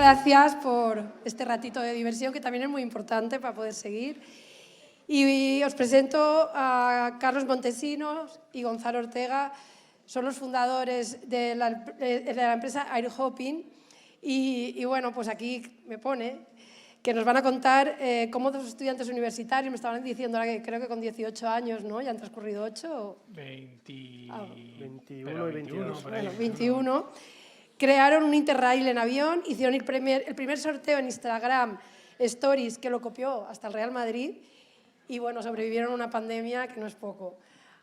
gracias por este ratito de diversión, que también es muy importante para poder seguir. Y os presento a Carlos Montesinos y Gonzalo Ortega. Son los fundadores de la empresa Airhopping. Y bueno, pues aquí me pone que nos van a contar cómo los estudiantes universitarios, me estaban diciendo ahora que creo que con 18 años, ¿no? Ya han transcurrido 8. 21 y 22. Bueno, 21. Crearon un Interrail en avión, hicieron el primer sorteo en Instagram Stories, que lo copió hasta el Real Madrid, y bueno, sobrevivieron a una pandemia que no es poco.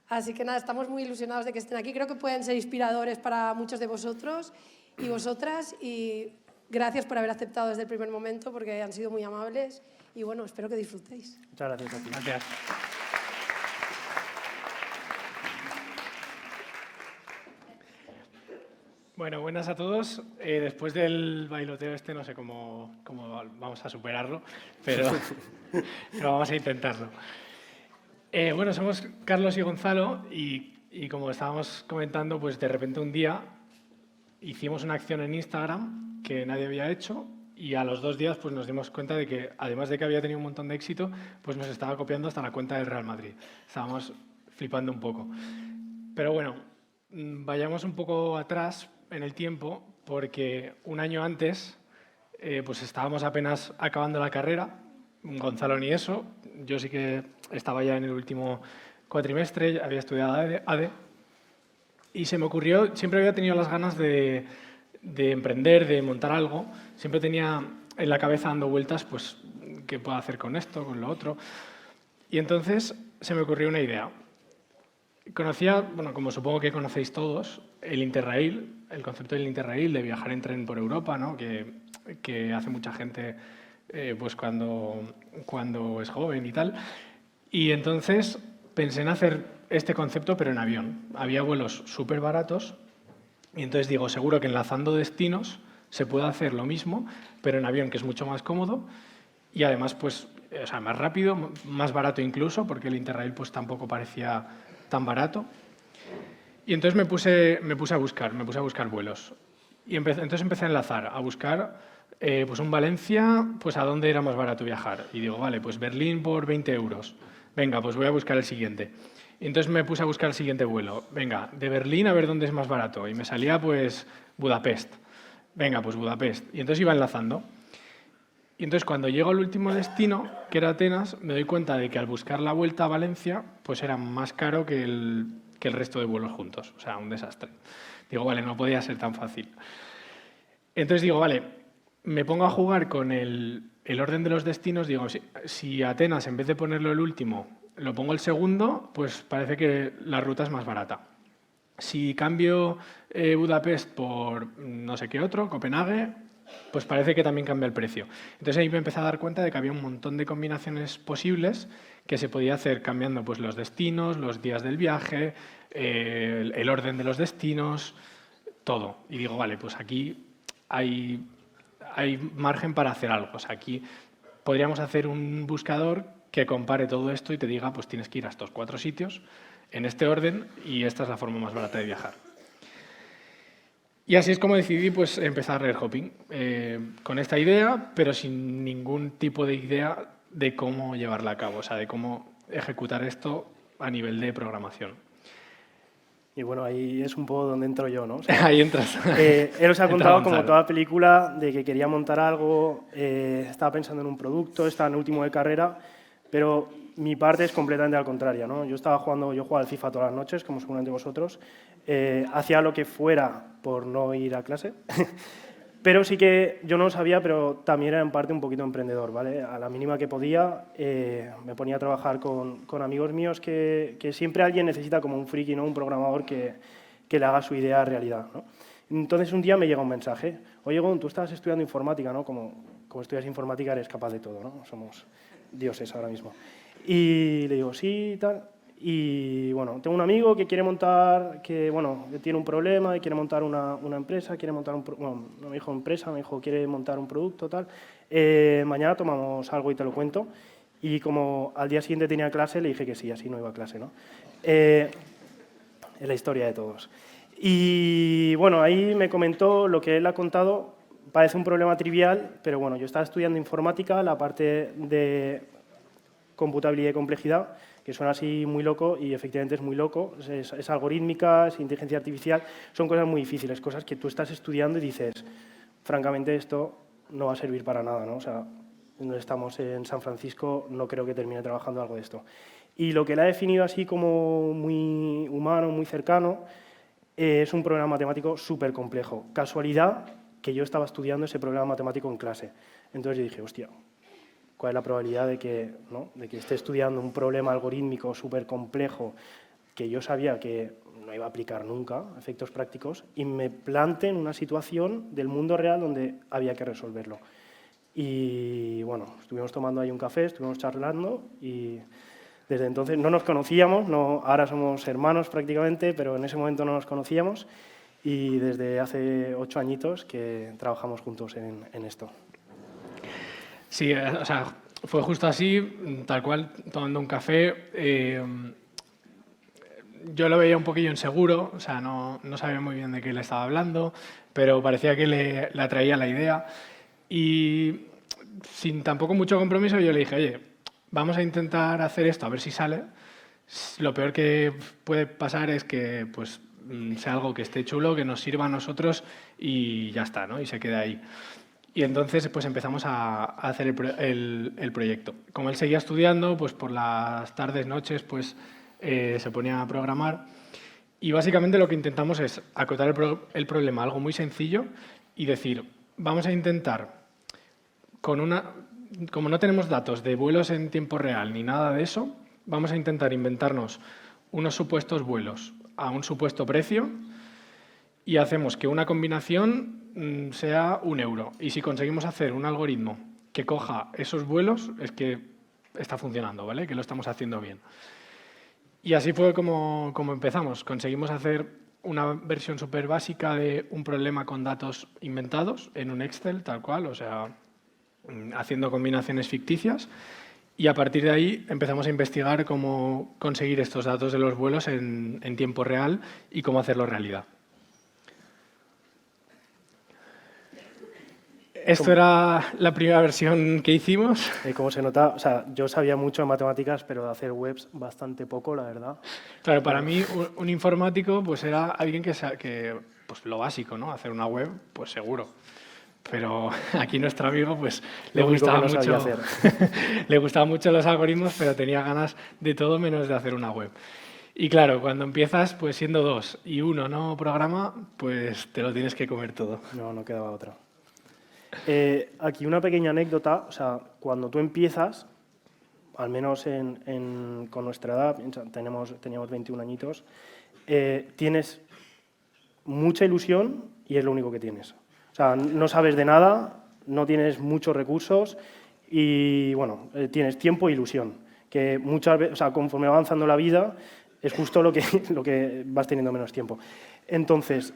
Así que nada, estamos muy ilusionados de que estén aquí. Creo que pueden ser inspiradores para muchos de vosotros y vosotras, y gracias por haber aceptado desde el primer momento, porque han sido muy amables, y bueno, espero que disfrutéis. Muchas gracias a ti. Gracias. Bueno, buenas a todos. Después del bailoteo este no sé cómo vamos a superarlo, pero vamos a intentarlo. Bueno, somos Carlos y Gonzalo y como estábamos comentando, pues de repente un día hicimos una acción en Instagram que nadie había hecho y a los 2 días pues nos dimos cuenta de que, además de que había tenido un montón de éxito, pues nos estaba copiando hasta la cuenta del Real Madrid. Estábamos flipando un poco. Pero bueno, vayamos un poco atrás en el tiempo, porque un año antes pues estábamos apenas acabando la carrera, Gonzalo ni eso, yo sí que estaba ya en el último cuatrimestre, había estudiado ADE, y se me ocurrió, siempre había tenido las ganas de emprender, de montar algo, siempre tenía en la cabeza dando vueltas, pues, ¿qué puedo hacer con esto, con lo otro? Y entonces se me ocurrió una idea. Conocía, bueno, como supongo que conocéis todos, el Interrail, el concepto del Interrail, de viajar en tren por Europa, ¿no? que hace mucha gente pues cuando es joven y tal. Y entonces pensé en hacer este concepto, pero en avión. Había vuelos súper baratos y entonces digo, seguro que enlazando destinos se puede hacer lo mismo, pero en avión, que es mucho más cómodo y además pues, o sea, más rápido, más barato incluso, porque el Interrail pues tampoco parecía tan barato. Y entonces me puse a buscar vuelos. Y entonces empecé a enlazar, a buscar pues un Valencia, pues a dónde era más barato viajar. Y digo, vale, pues Berlín por 20 euros. Venga, pues voy a buscar el siguiente. Y entonces me puse a buscar el siguiente vuelo. Venga, de Berlín a ver dónde es más barato. Y me salía pues Budapest. Venga, pues Budapest. Y entonces iba enlazando. Y entonces cuando llego al último destino, que era Atenas, me doy cuenta de que al buscar la vuelta a Valencia, pues era más caro que el resto de vuelos juntos. O sea, un desastre. Digo, vale, no podía ser tan fácil. Entonces digo, vale, me pongo a jugar con el orden de los destinos. Digo, si Atenas, en vez de ponerlo el último, lo pongo el segundo, pues parece que la ruta es más barata. Si cambio Budapest por no sé qué otro, Copenhague, pues parece que también cambia el precio. Entonces ahí me empecé a dar cuenta de que había un montón de combinaciones posibles que se podía hacer cambiando pues, los destinos, los días del viaje, el orden de los destinos, todo. Y digo, vale, pues aquí hay margen para hacer algo. O sea, aquí podríamos hacer un buscador que compare todo esto y te diga, pues tienes que ir a estos 4 sitios en este orden y esta es la forma más barata de viajar. Y así es como decidí pues, empezar Airhopping, con esta idea, pero sin ningún tipo de idea de cómo llevarla a cabo, o sea, de cómo ejecutar esto a nivel de programación. Y bueno, ahí es un poco donde entro yo, ¿no? O sea, ahí entras. Él os ha contado, como toda película, de que quería montar algo, estaba pensando en un producto, estaba en último de carrera, pero mi parte es completamente al contrario, ¿no? Yo jugaba al FIFA todas las noches, como seguramente vosotros, hacía lo que fuera por no ir a clase, pero sí que yo no lo sabía, pero también era en parte un poquito emprendedor, ¿vale? A la mínima que podía me ponía a trabajar con amigos míos que siempre alguien necesita como un friki, ¿no? Un programador que le haga su idea realidad, ¿no? Entonces un día me llega un mensaje, oye, Gon, tú estás estudiando informática, ¿no? Como estudias informática eres capaz de todo, ¿no? Somos dioses ahora mismo. Y le digo, sí, y tal. Y bueno, tengo un amigo que quiere montar, que tiene un problema y quiere montar una empresa, quiere montar bueno, no me dijo empresa, me dijo quiere montar un producto, tal. Mañana tomamos algo y te lo cuento. Y como al día siguiente tenía clase, le dije que sí, así no iba a clase, ¿no? Es la historia de todos. Y bueno, ahí me comentó lo que él ha contado, parece un problema trivial, pero bueno, yo estaba estudiando informática, la parte de computabilidad y complejidad, que suena así muy loco y efectivamente es muy loco, es algorítmica, es inteligencia artificial, son cosas muy difíciles, cosas que tú estás estudiando y dices, francamente esto no va a servir para nada, ¿no? O sea, estamos en San Francisco, no creo que termine trabajando algo de esto. Y lo que la ha definido así como muy humano, muy cercano, es un problema matemático súper complejo. Casualidad que yo estaba estudiando ese problema matemático en clase. Entonces yo dije, hostia, ¿cuál es la probabilidad de que, ¿no? de que esté estudiando un problema algorítmico súper complejo que yo sabía que no iba a aplicar nunca, efectos prácticos, y me plante en una situación del mundo real donde había que resolverlo? Y bueno, estuvimos tomando ahí un café, estuvimos charlando y desde entonces no nos conocíamos, no, ahora somos hermanos prácticamente, pero en ese momento no nos conocíamos y desde hace 8 añitos que trabajamos juntos en esto. Sí, o sea, fue justo así, tal cual, tomando un café. Yo lo veía un poquillo inseguro, o sea, no sabía muy bien de qué le estaba hablando, pero parecía que le atraía la idea. Y sin tampoco mucho compromiso, yo le dije, oye, vamos a intentar hacer esto, a ver si sale. Lo peor que puede pasar es que pues, sea algo que esté chulo, que nos sirva a nosotros y ya está, ¿no? Y se quede ahí. Y entonces pues empezamos a hacer el proyecto. Como él seguía estudiando, pues por las tardes, noches, pues se ponía a programar. Y básicamente lo que intentamos es acotar el problema a algo muy sencillo y decir, vamos a intentar, como no tenemos datos de vuelos en tiempo real ni nada de eso, vamos a intentar inventarnos unos supuestos vuelos a un supuesto precio y hacemos que una combinación sea 1 euro. Y si conseguimos hacer un algoritmo que coja esos vuelos, es que está funcionando, ¿vale? Que lo estamos haciendo bien. Y así fue como empezamos. Conseguimos hacer una versión súper básica de un problema con datos inventados en un Excel, tal cual, o sea, haciendo combinaciones ficticias. Y a partir de ahí empezamos a investigar cómo conseguir estos datos de los vuelos en tiempo real y cómo hacerlo realidad. Esto era la primera versión que hicimos. Como se nota, o sea, yo sabía mucho de matemáticas, pero de hacer webs bastante poco, la verdad. Claro, para mí un informático pues era alguien que pues lo básico, ¿no? Hacer una web, pues seguro. Pero aquí nuestro amigo pues le gustaban mucho los algoritmos, pero tenía ganas de todo menos de hacer una web. Y claro, cuando empiezas pues siendo 2 y 1 no programa, pues te lo tienes que comer todo. No quedaba otra. Aquí una pequeña anécdota, o sea, cuando tú empiezas, al menos con nuestra edad, teníamos 21 añitos, tienes mucha ilusión y es lo único que tienes. O sea, no sabes de nada, no tienes muchos recursos y, bueno, tienes tiempo e ilusión, que muchas veces, o sea, conforme va avanzando la vida, es justo lo que vas teniendo menos tiempo. Entonces,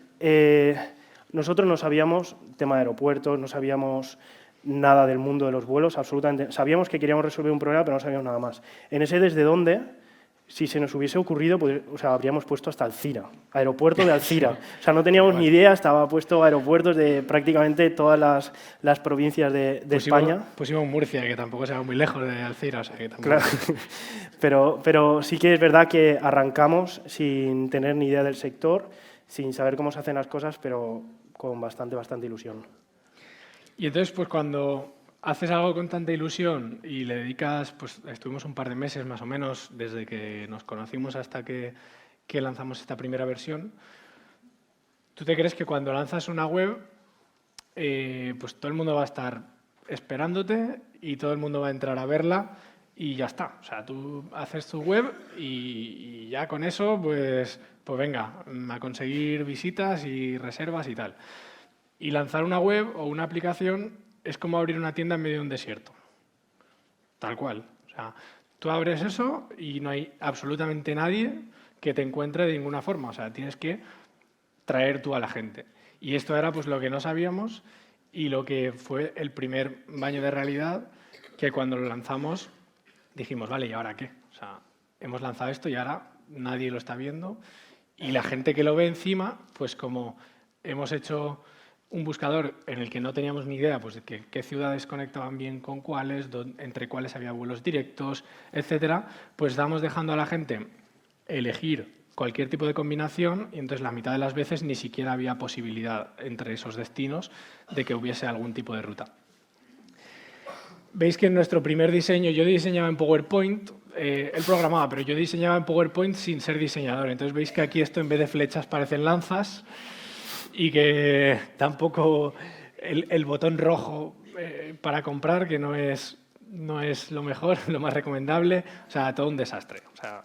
nosotros no sabíamos tema de aeropuertos, no sabíamos nada del mundo de los vuelos, absolutamente. Sabíamos que queríamos resolver un problema, pero no sabíamos nada más. En ese desde dónde, si se nos hubiese ocurrido, pues, o sea, habríamos puesto hasta Alcira, aeropuerto de Alcira. O sea, no teníamos ni idea, estaba puesto aeropuertos de prácticamente todas las provincias de España. Pusimos Murcia, que tampoco se va muy lejos de Alcira, o sea que tampoco... Claro. Pero sí que es verdad que arrancamos sin tener ni idea del sector, sin saber cómo se hacen las cosas, pero con bastante ilusión. Y entonces, pues cuando haces algo con tanta ilusión y le dedicas, pues estuvimos un par de meses más o menos desde que nos conocimos hasta que lanzamos esta primera versión, ¿tú te crees que cuando lanzas una web, pues todo el mundo va a estar esperándote y todo el mundo va a entrar a verla y ya está? O sea, tú haces tu web y ya con eso, pues venga, a conseguir visitas y reservas y tal. Y lanzar una web o una aplicación es como abrir una tienda en medio de un desierto. Tal cual. O sea, tú abres eso y no hay absolutamente nadie que te encuentre de ninguna forma. O sea, tienes que traer tú a la gente. Y esto era pues lo que no sabíamos y lo que fue el primer baño de realidad, que cuando lo lanzamos dijimos, vale, ¿y ahora qué? O sea, hemos lanzado esto y ahora nadie lo está viendo. Y la gente que lo ve encima, pues como hemos hecho un buscador en el que no teníamos ni idea pues, de qué ciudades conectaban bien con cuáles, entre cuáles había vuelos directos, etcétera, pues estábamos dejando a la gente elegir cualquier tipo de combinación y entonces la mitad de las veces ni siquiera había posibilidad entre esos destinos de que hubiese algún tipo de ruta. Veis que en nuestro primer diseño, yo diseñaba en PowerPoint, él programaba, pero yo diseñaba en PowerPoint sin ser diseñador. Entonces veis que aquí esto en vez de flechas parecen lanzas y que tampoco el botón rojo para comprar, que no es lo mejor, lo más recomendable, o sea, todo un desastre. O sea,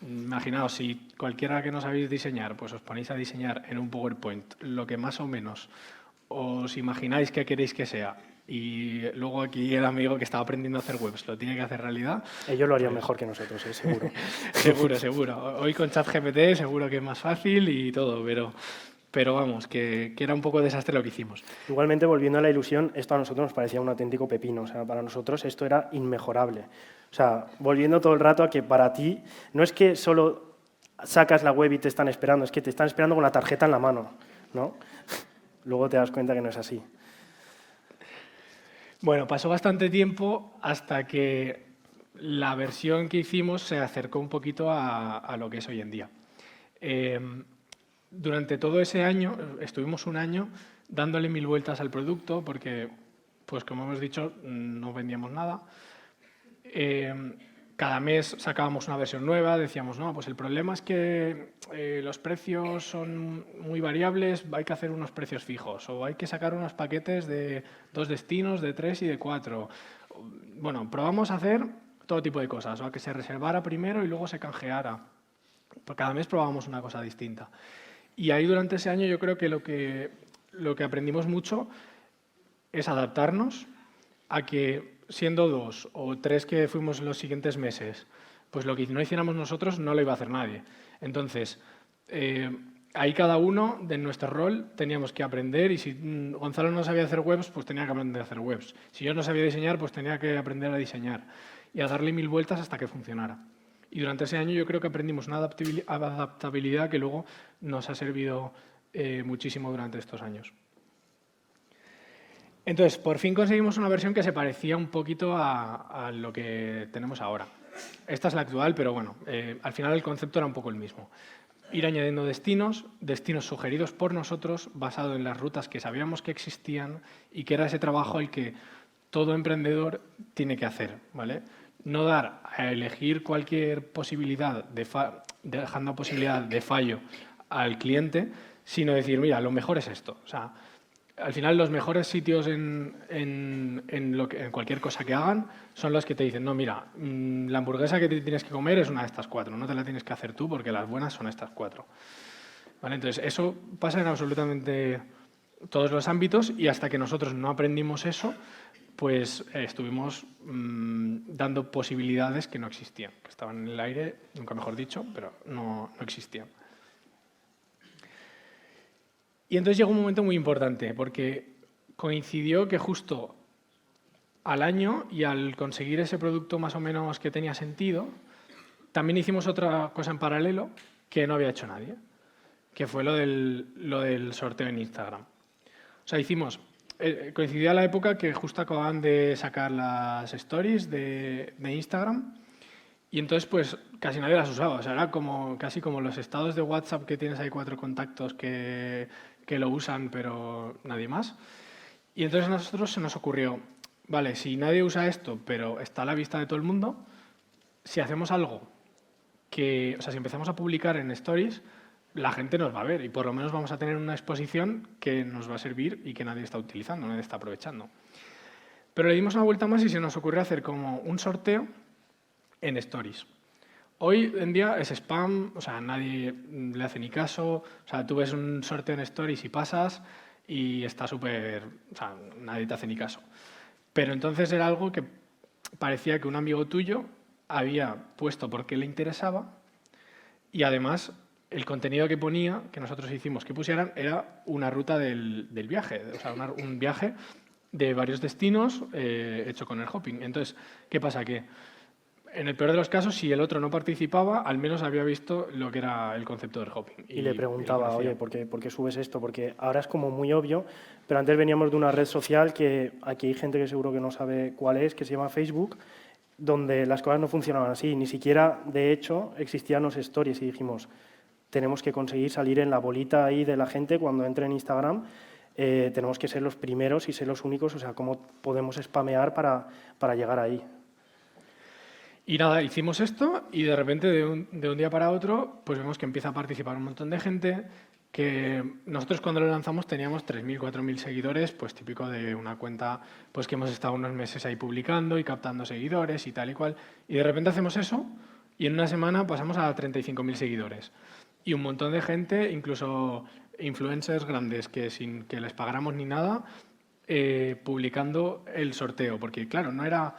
imaginaos, si cualquiera que no sabéis diseñar, pues os ponéis a diseñar en un PowerPoint lo que más o menos os imagináis que queréis que sea y luego aquí el amigo que estaba aprendiendo a hacer webs lo tiene que hacer realidad. Ellos lo harían mejor que nosotros, seguro. Seguro. Hoy con ChatGPT seguro que es más fácil y todo, pero vamos, que era un poco desastre lo que hicimos. Igualmente, volviendo a la ilusión, esto a nosotros nos parecía un auténtico pepino. O sea, para nosotros esto era inmejorable. O sea, volviendo todo el rato a que para ti no es que solo sacas la web y te están esperando, es que te están esperando con la tarjeta en la mano, ¿no? Luego te das cuenta que no es así. Bueno, pasó bastante tiempo hasta que la versión que hicimos se acercó un poquito a lo que es hoy en día. Durante todo ese año, estuvimos un año dándole 1000 vueltas al producto porque, pues como hemos dicho, no vendíamos nada. Cada mes sacábamos una versión nueva, decíamos, no, pues el problema es que los precios son muy variables, hay que hacer unos precios fijos o hay que sacar unos paquetes de 2 destinos, de 3 y de 4. Bueno, probamos a hacer todo tipo de cosas, o a que se reservara primero y luego se canjeara. Cada mes probábamos una cosa distinta. Y ahí durante ese año yo creo que lo que aprendimos mucho es adaptarnos a que siendo 2 o 3 que fuimos en los siguientes meses, pues lo que no hiciéramos nosotros no lo iba a hacer nadie. Entonces, ahí cada uno de nuestro rol teníamos que aprender y si Gonzalo no sabía hacer webs, pues tenía que aprender a hacer webs. Si yo no sabía diseñar, pues tenía que aprender a diseñar y a darle 1000 vueltas hasta que funcionara. Y durante ese año yo creo que aprendimos una adaptabilidad que luego nos ha servido muchísimo durante estos años. Entonces, por fin conseguimos una versión que se parecía un poquito a lo que tenemos ahora. Esta es la actual, pero bueno, al final el concepto era un poco el mismo. Ir añadiendo destinos sugeridos por nosotros, basado en las rutas que sabíamos que existían y que era ese trabajo el que todo emprendedor tiene que hacer, ¿vale? No dar a elegir cualquier posibilidad, dejando posibilidad de fallo al cliente, sino decir, mira, lo mejor es esto. O sea, al final los mejores sitios en cualquier cosa que hagan son los que te dicen, no, mira, la hamburguesa que te tienes que comer es una de estas 4, no te la tienes que hacer tú porque las buenas son estas 4. ¿Vale? Entonces, eso pasa en absolutamente todos los ámbitos y hasta que nosotros no aprendimos eso, pues estuvimos dando posibilidades que no existían, que estaban en el aire, nunca mejor dicho, pero no existían. Y entonces llegó un momento muy importante, porque coincidió que justo al año y al conseguir ese producto más o menos que tenía sentido, también hicimos otra cosa en paralelo que no había hecho nadie, que fue lo del sorteo en Instagram. O sea, coincidió a la época que justo acababan de sacar las stories de Instagram y entonces pues casi nadie las usaba. O sea, era casi como los estados de WhatsApp que tienes ahí 4 contactos que lo usan pero nadie más. Y entonces a nosotros se nos ocurrió, vale, si nadie usa esto pero está a la vista de todo el mundo, si hacemos algo si empezamos a publicar en stories, la gente nos va a ver y por lo menos vamos a tener una exposición que nos va a servir y que nadie está utilizando, nadie está aprovechando. Pero le dimos una vuelta más y se nos ocurrió hacer como un sorteo en stories. Hoy en día es spam, o sea, nadie le hace ni caso, o sea, tú ves un sorteo en stories y pasas y está súper, o sea, nadie te hace ni caso. Pero entonces era algo que parecía que un amigo tuyo había puesto porque le interesaba y además el contenido que ponía, que nosotros hicimos que pusieran, era una ruta del viaje, o sea, un viaje de varios destinos hecho con el hopping. Entonces, ¿qué pasa? Que en el peor de los casos, si el otro no participaba, al menos había visto lo que era el concepto del hopping. Y le preguntaba, oye, ¿por qué subes esto? Porque ahora es como muy obvio, pero antes veníamos de una red social que aquí hay gente que seguro que no sabe cuál es, que se llama Facebook, donde las cosas no funcionaban así. Ni siquiera, de hecho, existían los stories y dijimos, tenemos que conseguir salir en la bolita ahí de la gente cuando entre en Instagram. Tenemos que ser los primeros y ser los únicos, o sea, ¿cómo podemos spamear para llegar ahí? Y nada, hicimos esto y de repente de un día para otro pues vemos que empieza a participar un montón de gente, que nosotros cuando lo lanzamos teníamos 3.000, 4.000 seguidores, pues típico de una cuenta pues que hemos estado unos meses ahí publicando y captando seguidores y tal y cual. Y de repente hacemos eso y en una semana pasamos a 35.000 seguidores. Y un montón de gente, incluso influencers grandes que sin que les pagáramos ni nada, publicando el sorteo, porque claro, no era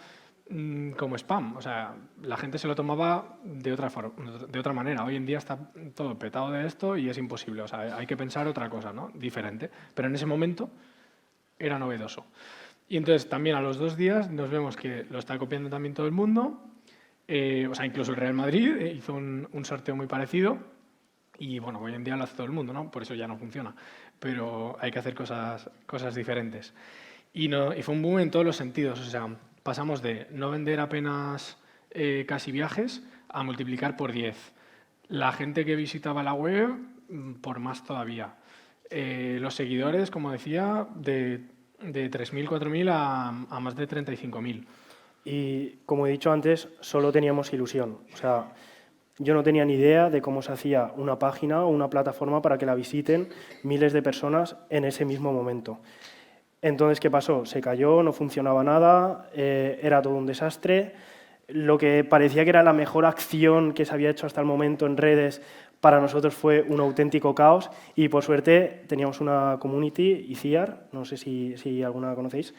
como spam, o sea, la gente se lo tomaba de otra manera. Hoy en día está todo petado de esto y es imposible, o sea, hay que pensar otra cosa, ¿no? Diferente, pero en ese momento era novedoso. Y entonces también a los 2 días nos vemos que lo está copiando también todo el mundo, o sea, incluso el Real Madrid hizo un sorteo muy parecido y bueno, hoy en día lo hace todo el mundo, ¿no? Por eso ya no funciona, pero hay que hacer cosas diferentes. Y fue un boom en todos los sentidos, o sea, pasamos de no vender apenas casi viajes a multiplicar por 10. La gente que visitaba la web, por más todavía. Los seguidores, como decía, de 3.000, 4.000 a más de 35.000. Y como he dicho antes, solo teníamos ilusión. O sea, yo no tenía ni idea de cómo se hacía una página o una plataforma para que la visiten miles de personas en ese mismo momento. Entonces, ¿qué pasó? Se cayó, no funcionaba nada, era todo un desastre. Lo que parecía que era la mejor acción que se había hecho hasta el momento en redes, para nosotros fue un auténtico caos y, por suerte, teníamos una community, ICIAR, no sé si alguna conocéis,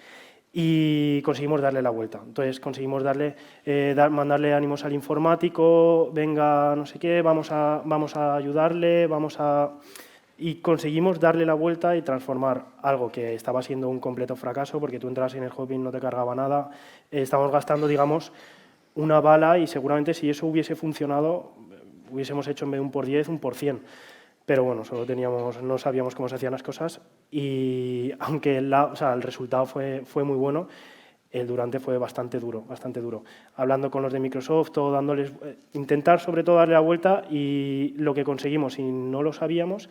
y conseguimos darle la vuelta. Entonces, conseguimos mandarle ánimos al informático, venga, no sé qué, vamos a ayudarle, y conseguimos darle la vuelta y transformar algo que estaba siendo un completo fracaso, porque tú entras en el hopping, no te cargaba nada, estamos gastando, digamos, una bala y seguramente si eso hubiese funcionado, hubiésemos hecho en vez de un por 10, un por 100. Pero bueno, no sabíamos cómo se hacían las cosas y aunque el resultado fue muy bueno, el durante fue bastante duro. Hablando con los de Microsoft, intentar sobre todo darle la vuelta, y lo que conseguimos, y no lo sabíamos,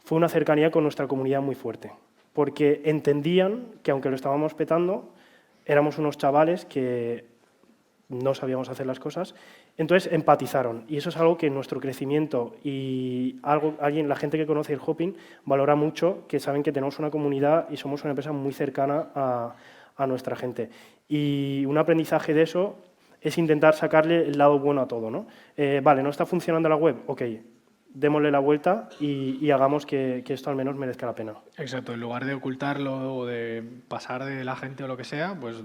fue una cercanía con nuestra comunidad muy fuerte, porque entendían que aunque lo estábamos petando, éramos unos chavales que no sabíamos hacer las cosas, entonces empatizaron, y eso es algo que en nuestro crecimiento y la gente que conoce el hopping valora mucho, que saben que tenemos una comunidad y somos una empresa muy cercana a nuestra gente. Y un aprendizaje de eso es intentar sacarle el lado bueno a todo, ¿no? Vale, no está funcionando la web, ok, démosle la vuelta y hagamos que esto al menos merezca la pena. Exacto, en lugar de ocultarlo o de pasar de la gente o lo que sea, pues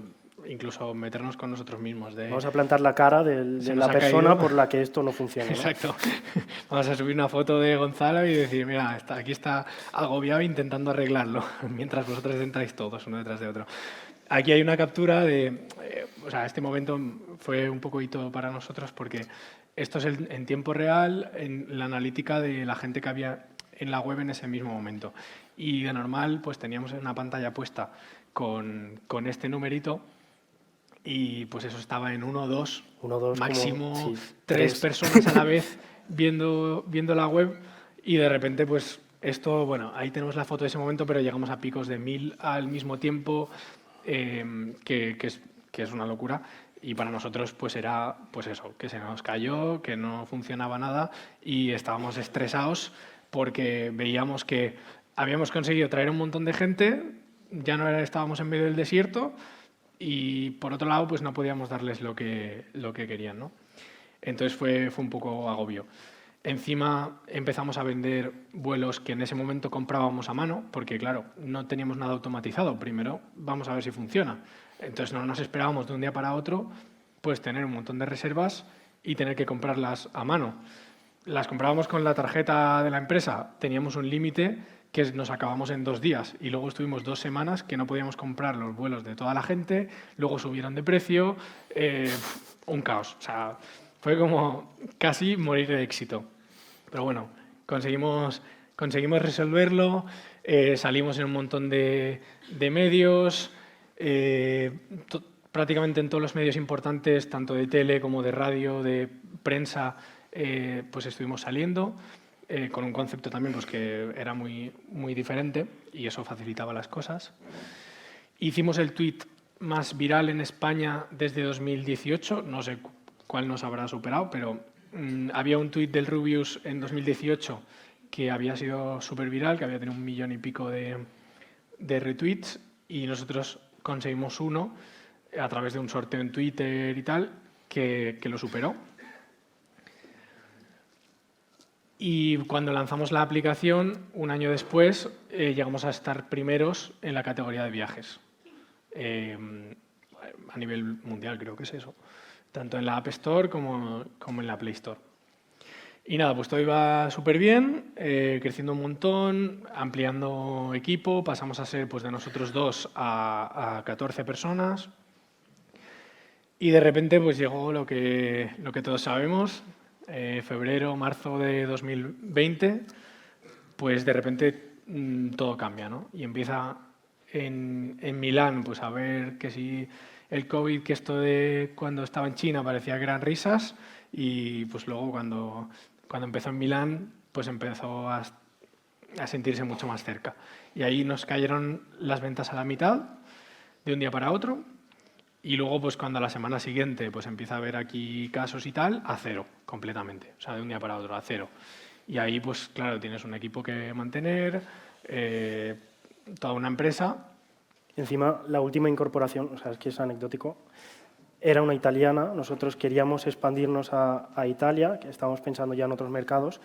incluso meternos con nosotros mismos. Vamos a plantar la cara de la persona por la que esto no funciona, ¿no? Exacto. Vamos a subir una foto de Gonzalo y decir, mira, aquí está agobiado intentando arreglarlo, mientras vosotros entráis todos uno detrás de otro. Aquí hay una captura de... o sea, este momento fue un poco hito para nosotros porque esto es en tiempo real, en la analítica de la gente que había en la web en ese mismo momento. Y de normal, pues teníamos una pantalla puesta con este numerito y pues eso estaba en 1 o 2, máximo como, sí, 3 personas a la vez viendo la web, y de repente pues esto, bueno, ahí tenemos la foto de ese momento, pero llegamos a picos de 1.000 al mismo tiempo, que es una locura. Y para nosotros pues era pues eso, que se nos cayó, que no funcionaba nada y estábamos estresados porque veíamos que habíamos conseguido traer un montón de gente, ya no estábamos en medio del desierto y por otro lado pues no podíamos darles lo que querían, ¿no? Entonces fue un poco agobio. Encima empezamos a vender vuelos que en ese momento comprábamos a mano porque claro, no teníamos nada automatizado. Primero vamos a ver si funciona. Entonces no nos esperábamos de un día para otro pues tener un montón de reservas y tener que comprarlas a mano. Las comprábamos con la tarjeta de la empresa, teníamos un límite que nos acabamos en 2 días y luego estuvimos 2 semanas que no podíamos comprar los vuelos de toda la gente, luego subieron de precio, un caos. O sea, fue como casi morir de éxito. Pero bueno, conseguimos resolverlo, salimos en un montón de medios, prácticamente en todos los medios importantes, tanto de tele como de radio, de prensa, pues estuvimos saliendo. Con un concepto también pues, que era muy, muy diferente y eso facilitaba las cosas. Hicimos el tweet más viral en España desde 2018, no sé cuál nos habrá superado, pero había un tweet del Rubius en 2018 que había sido súper viral, que había tenido 1 millón y pico de retweets y nosotros conseguimos uno a través de un sorteo en Twitter y tal, que lo superó. Y cuando lanzamos la aplicación, un año después, llegamos a estar primeros en la categoría de viajes. A nivel mundial creo que es eso. Tanto en la App Store como en la Play Store. Y nada, pues todo iba súper bien, creciendo un montón, ampliando equipo. Pasamos a ser pues, de nosotros 2 a 14 personas. Y de repente pues, llegó lo que todos sabemos. Febrero, marzo de 2020, pues de repente todo cambia, ¿no? Y empieza en Milán pues a ver que si el COVID, que esto de cuando estaba en China parecía que eran risas y pues luego cuando empezó en Milán pues empezó a sentirse mucho más cerca. Y ahí nos cayeron las ventas a la mitad de un día para otro. Y luego, pues cuando a la semana siguiente pues empieza a haber aquí casos y tal, a 0, completamente. O sea, de un día para otro, a 0. Y ahí, pues claro, tienes un equipo que mantener, toda una empresa. Encima, la última incorporación, o sea, es que es anecdótico, era una italiana. Nosotros queríamos expandirnos a Italia, que estábamos pensando ya en otros mercados,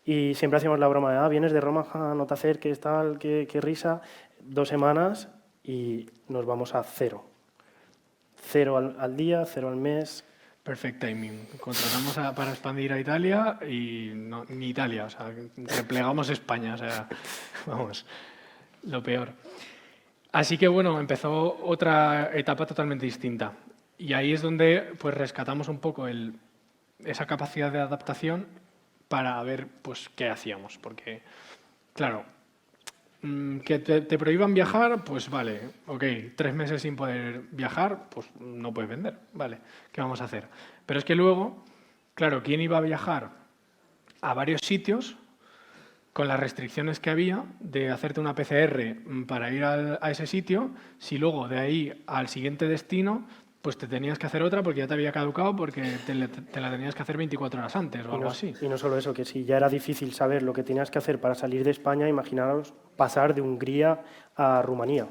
y siempre hacíamos la broma de, vienes de Roma, no te acerques, tal, qué risa. 2 semanas y nos vamos a 0. 0 al día, 0 al mes. Perfect timing. Contratamos para expandir a Italia y no, ni Italia, o sea, replegamos España, o sea, vamos, lo peor. Así que bueno, empezó otra etapa totalmente distinta y ahí es donde pues rescatamos un poco esa capacidad de adaptación para ver pues qué hacíamos, porque claro, que te prohíban viajar, pues vale, ok, 3 meses sin poder viajar, pues no puedes vender, vale, ¿qué vamos a hacer? Pero es que luego, claro, ¿quién iba a viajar a varios sitios con las restricciones que había de hacerte una PCR para ir a ese sitio, si luego de ahí al siguiente destino pues te tenías que hacer otra porque ya te había caducado porque te la tenías que hacer 24 horas antes o algo así? Y no solo eso, que si ya era difícil saber lo que tenías que hacer para salir de España, imaginaros pasar de Hungría a Rumanía.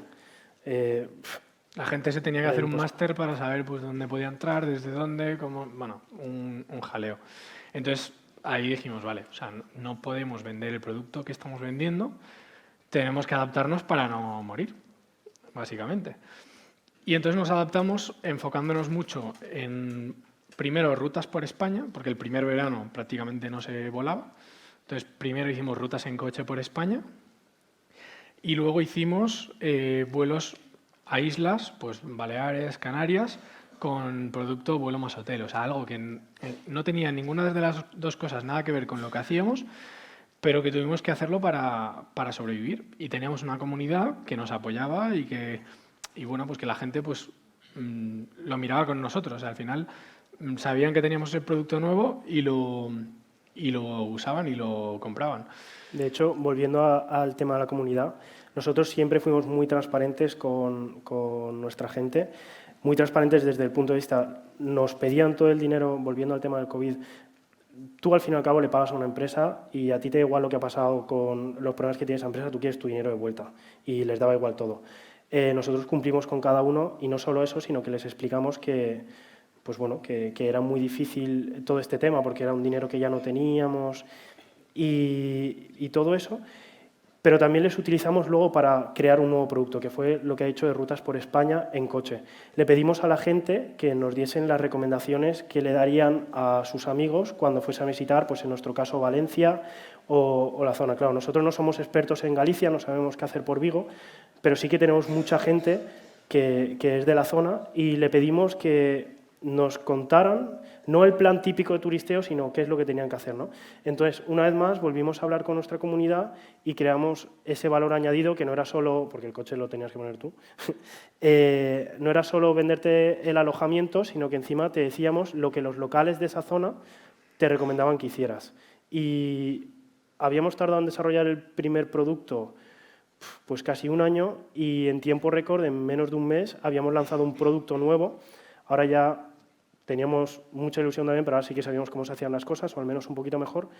La gente se tenía que hacer un máster para saber pues, dónde podía entrar, desde dónde, cómo, bueno, un jaleo. Entonces, ahí dijimos, vale, o sea, no podemos vender el producto que estamos vendiendo, tenemos que adaptarnos para no morir, básicamente. Y entonces nos adaptamos enfocándonos mucho en, primero, rutas por España, porque el primer verano prácticamente no se volaba. Entonces, primero hicimos rutas en coche por España y luego hicimos vuelos a islas, pues Baleares, Canarias, con producto vuelo más hotel. O sea, algo que no tenía ninguna de las 2 cosas nada que ver con lo que hacíamos, pero que tuvimos que hacerlo para sobrevivir. Y teníamos una comunidad que nos apoyaba y bueno, pues que la gente pues lo miraba con nosotros. O sea, al final sabían que teníamos el producto nuevo y lo usaban y lo compraban. De hecho, volviendo al tema de la comunidad, nosotros siempre fuimos muy transparentes con nuestra gente, muy transparentes desde el punto de vista, nos pedían todo el dinero, volviendo al tema del COVID, tú al fin y al cabo le pagas a una empresa y a ti te da igual lo que ha pasado con los problemas que tiene esa empresa, tú quieres tu dinero de vuelta y les daba igual todo. Nosotros cumplimos con cada uno y no solo eso, sino que les explicamos que, pues bueno, que era muy difícil todo este tema porque era un dinero que ya no teníamos y todo eso. pero también les utilizamos luego para crear un nuevo producto, que fue lo que ha hecho de Rutas por España en coche. Le pedimos a la gente que nos diesen las recomendaciones que le darían a sus amigos cuando fuesen a visitar, pues en nuestro caso, Valencia o la zona. Claro, nosotros no somos expertos en Galicia, no sabemos qué hacer por Vigo, pero sí que tenemos mucha gente que es de la zona y le pedimos que nos contaran, no el plan típico de turisteo, sino qué es lo que tenían que hacer, ¿no? Entonces, una vez más, volvimos a hablar con nuestra comunidad y creamos ese valor añadido que no era solo, porque el coche lo tenías que poner tú, no era solo venderte el alojamiento, sino que encima te decíamos lo que los locales de esa zona te recomendaban que hicieras. Y habíamos tardado en desarrollar el primer producto pues casi un año y en tiempo récord, en menos de un mes, habíamos lanzado un producto nuevo. Ahora ya teníamos mucha ilusión también, pero ahora sí que sabíamos cómo se hacían las cosas, o al menos un poquito mejor.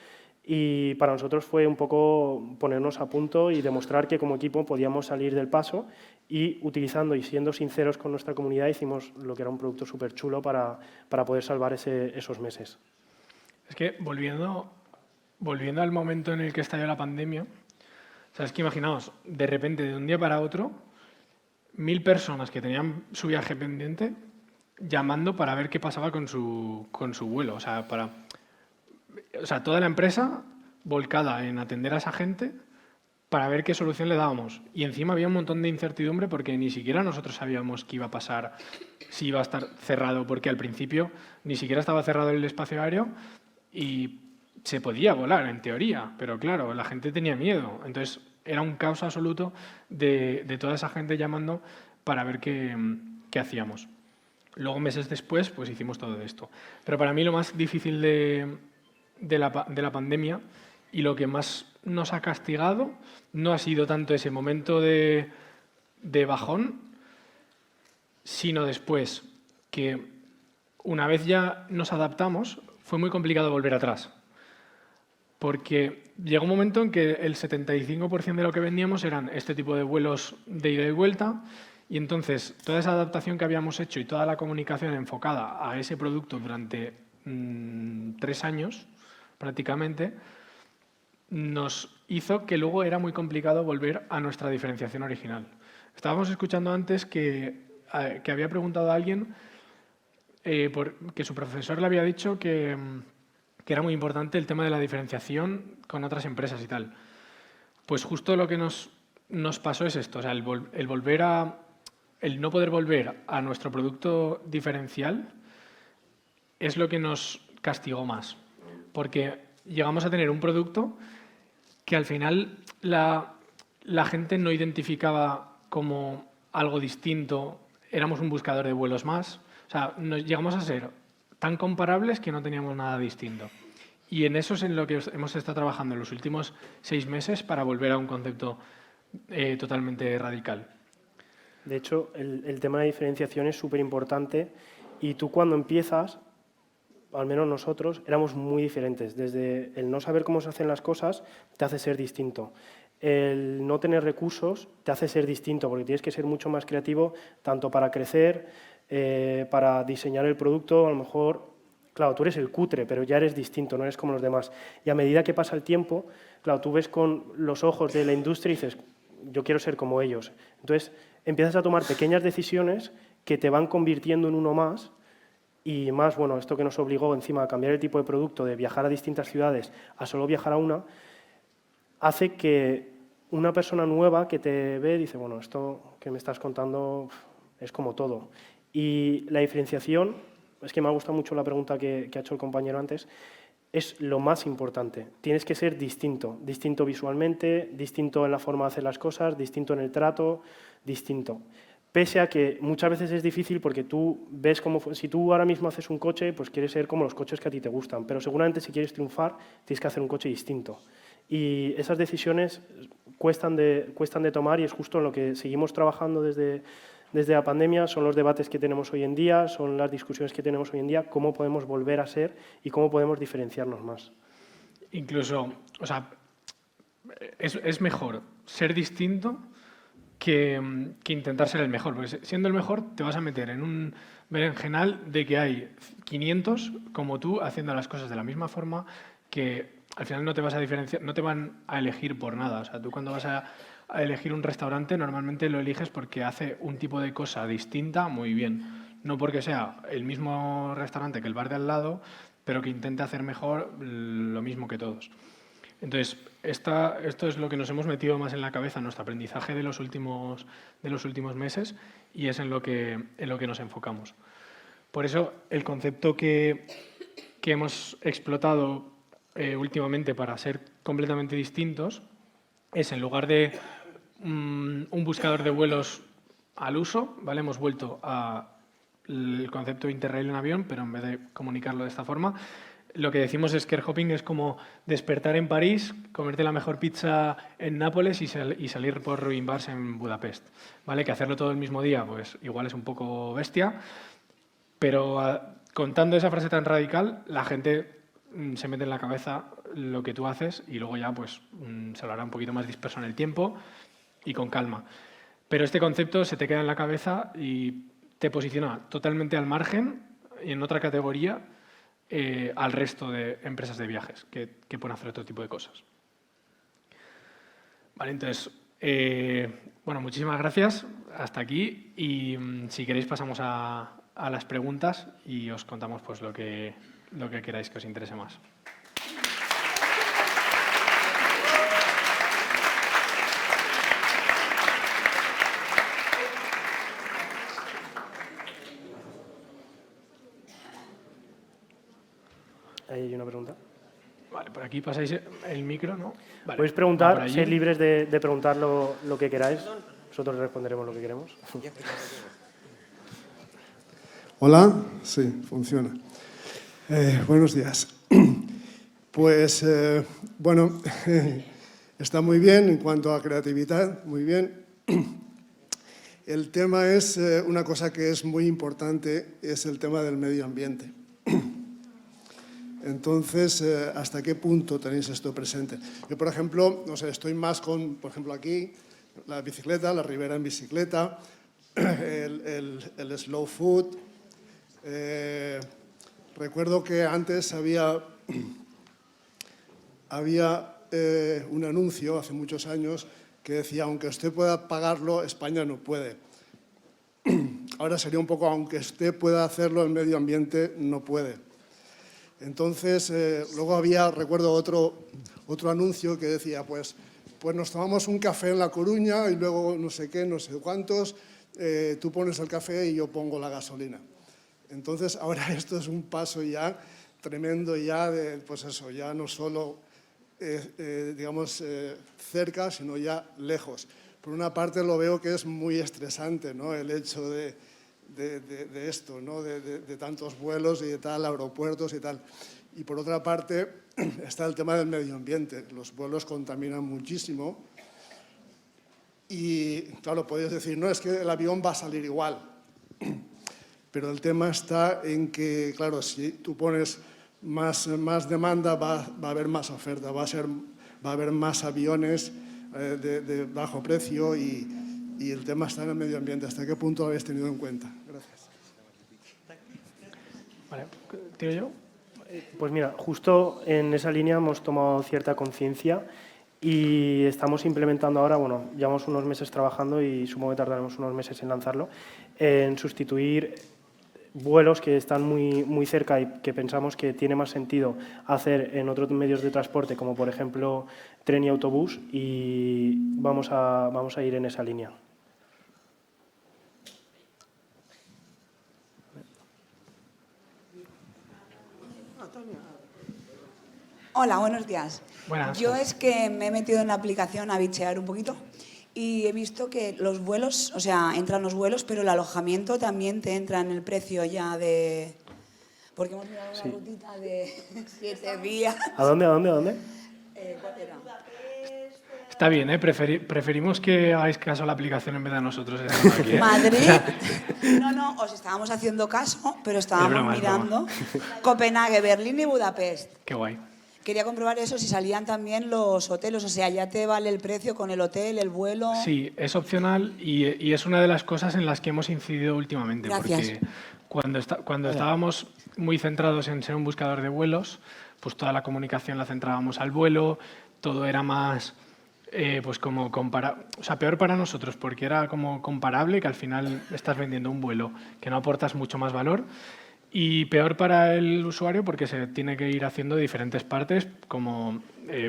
Y para nosotros fue un poco ponernos a punto y demostrar que como equipo podíamos salir del paso y utilizando y siendo sinceros con nuestra comunidad hicimos lo que era un producto súper chulo para poder salvar esos meses. Es que volviendo al momento en el que estalló la pandemia, ¿sabes qué? Imaginaos, de repente, de un día para otro, 1000 personas que tenían su viaje pendiente llamando para ver qué pasaba con su vuelo. O sea, toda la empresa volcada en atender a esa gente para ver qué solución le dábamos. Y encima había un montón de incertidumbre porque ni siquiera nosotros sabíamos qué iba a pasar, si iba a estar cerrado, porque al principio ni siquiera estaba cerrado el espacio aéreo y se podía volar, en teoría, pero claro, la gente tenía miedo. Entonces era un caos absoluto de toda esa gente llamando para ver qué hacíamos. Luego, meses después, pues hicimos todo esto. Pero para mí lo más difícil de la pandemia y lo que más nos ha castigado no ha sido tanto ese momento de bajón, sino después, que una vez ya nos adaptamos, fue muy complicado volver atrás. Porque llegó un momento en que el 75% de lo que vendíamos eran este tipo de vuelos de ida y vuelta, y entonces toda esa adaptación que habíamos hecho y toda la comunicación enfocada a ese producto durante 3 años, prácticamente, nos hizo que luego era muy complicado volver a nuestra diferenciación original. Estábamos escuchando antes que había preguntado a alguien que su profesor le había dicho que era muy importante el tema de la diferenciación con otras empresas y tal. Pues justo lo que nos pasó es esto, o sea, el no poder volver a nuestro producto diferencial es lo que nos castigó más, porque llegamos a tener un producto que al final la gente no identificaba como algo distinto, éramos un buscador de vuelos más, o sea, llegamos a ser tan comparables que no teníamos nada distinto. Y en eso es en lo que hemos estado trabajando en los últimos 6 meses para volver a un concepto totalmente radical. De hecho, el tema de diferenciación es súper importante y tú cuando empiezas, al menos nosotros, éramos muy diferentes. Desde el no saber cómo se hacen las cosas te hace ser distinto. El no tener recursos te hace ser distinto porque tienes que ser mucho más creativo tanto para crecer, para diseñar el producto, a lo mejor, claro, tú eres el cutre, pero ya eres distinto, no eres como los demás. Y a medida que pasa el tiempo, claro, tú ves con los ojos de la industria y dices, yo quiero ser como ellos. Entonces, empiezas a tomar pequeñas decisiones que te van convirtiendo en uno más y más, bueno, esto que nos obligó encima a cambiar el tipo de producto, de viajar a distintas ciudades a solo viajar a una, hace que una persona nueva que te ve dice, bueno, esto que me estás contando es como todo. Y la diferenciación, es que me ha gustado mucho la pregunta que ha hecho el compañero antes, es lo más importante. Tienes que ser distinto, distinto visualmente, distinto en la forma de hacer las cosas, distinto en el trato, distinto. Pese a que muchas veces es difícil porque tú ves como, si tú ahora mismo haces un coche, pues quieres ser como los coches que a ti te gustan, pero seguramente si quieres triunfar tienes que hacer un coche distinto. Y esas decisiones cuestan de tomar y es justo en lo que seguimos trabajando desde la pandemia, son los debates que tenemos hoy en día, son las discusiones que tenemos hoy en día, cómo podemos volver a ser y cómo podemos diferenciarnos más. Incluso, o sea, es mejor ser distinto que intentar ser el mejor, porque siendo el mejor te vas a meter en un berenjenal de que hay 500 como tú haciendo las cosas de la misma forma, que al final no te vas a diferenciar, no te van a elegir por nada. O sea, tú cuando vas a elegir un restaurante normalmente lo eliges porque hace un tipo de cosa distinta muy bien. No porque sea el mismo restaurante que el bar de al lado, pero que intente hacer mejor lo mismo que todos. Entonces, esto es lo que nos hemos metido más en la cabeza, nuestro aprendizaje de los últimos meses, y es en lo que nos enfocamos. Por eso, el concepto que hemos explotado últimamente para ser completamente distintos es, en lugar de un buscador de vuelos al uso, ¿vale? Hemos vuelto al concepto de Interrail en avión, pero en vez de comunicarlo de esta forma, lo que decimos es que air hopping es como despertar en París, comerte la mejor pizza en Nápoles y salir por ruin bars en Budapest, ¿vale? Que hacerlo todo el mismo día, pues igual es un poco bestia, pero contando esa frase tan radical, la gente se mete en la cabeza lo que tú haces y luego ya pues se lo hará un poquito más disperso en el tiempo y con calma. Pero este concepto se te queda en la cabeza y te posiciona totalmente al margen y en otra categoría al resto de empresas de viajes que pueden hacer otro tipo de cosas. Vale, entonces, bueno, muchísimas gracias. Hasta aquí. Y si queréis pasamos a las preguntas y os contamos pues lo que queráis que os interese más. Ahí hay una pregunta. Vale, por aquí pasáis el micro, ¿no? Vale, podéis preguntar, sed libres de preguntar lo que queráis. Nosotros responderemos lo que queremos. Hola, sí, funciona. Buenos días. Pues, bueno, está muy bien en cuanto a creatividad, muy bien. El tema es una cosa que es muy importante, es el tema del medio ambiente. Entonces, ¿hasta qué punto tenéis esto presente? Yo, por ejemplo, no sé, estoy más con, por ejemplo, aquí, la bicicleta, la Ribera en bicicleta, el slow food. Recuerdo que antes había un anuncio, hace muchos años, que decía, aunque usted pueda pagarlo, España no puede. Ahora sería un poco, aunque usted pueda hacerlo, el medio ambiente no puede. Entonces, luego había, recuerdo, otro anuncio que decía, pues nos tomamos un café en La Coruña y luego no sé qué, no sé cuántos, tú pones el café y yo pongo la gasolina. Entonces, ahora esto es un paso ya tremendo ya de, pues eso, ya no solo, digamos, cerca, sino ya lejos. Por una parte lo veo que es muy estresante, ¿no? El hecho de esto, ¿no? de tantos vuelos y de tal, aeropuertos y tal. Y por otra parte está el tema del medio ambiente. Los vuelos contaminan muchísimo y, claro, podéis decir, no, es que el avión va a salir igual. Pero el tema está en que, claro, si tú pones más demanda, va a haber más oferta, va a haber más aviones de bajo precio y el tema está en el medio ambiente. ¿Hasta qué punto lo habéis tenido en cuenta? Gracias. Vale, ¿tiro yo? Pues mira, justo en esa línea hemos tomado cierta conciencia y estamos implementando ahora, bueno, llevamos unos meses trabajando y supongo que tardaremos unos meses en lanzarlo, en sustituir vuelos que están muy cerca y que pensamos que tiene más sentido hacer en otros medios de transporte, como por ejemplo tren y autobús, y vamos a ir en esa línea. Hola, buenos días. Buenas. Yo es que me he metido en la aplicación a bichear un poquito y he visto que los vuelos, o sea, entran los vuelos, pero el alojamiento también te entra en el precio ya de... Porque hemos mirado una rutita de 7 días. ¿A dónde? ¿Cuál era? Está bien, ¿eh? Preferimos que hagáis caso a la aplicación en vez de a nosotros. Aquí, ¿eh? Madrid. No, os estábamos haciendo caso, pero estábamos mirando Copenhague, Berlín y Budapest. Qué guay. Quería comprobar eso, si salían también los hoteles, o sea, ya te vale el precio con el hotel, el vuelo. Sí, es opcional y es una de las cosas en las que hemos incidido últimamente. Gracias. Cuando estábamos muy centrados en ser un buscador de vuelos, pues toda la comunicación la centrábamos al vuelo, todo era más, pues como peor para nosotros, porque era como comparable, que al final estás vendiendo un vuelo que no aportas mucho más valor, y peor para el usuario porque se tiene que ir haciendo diferentes partes, como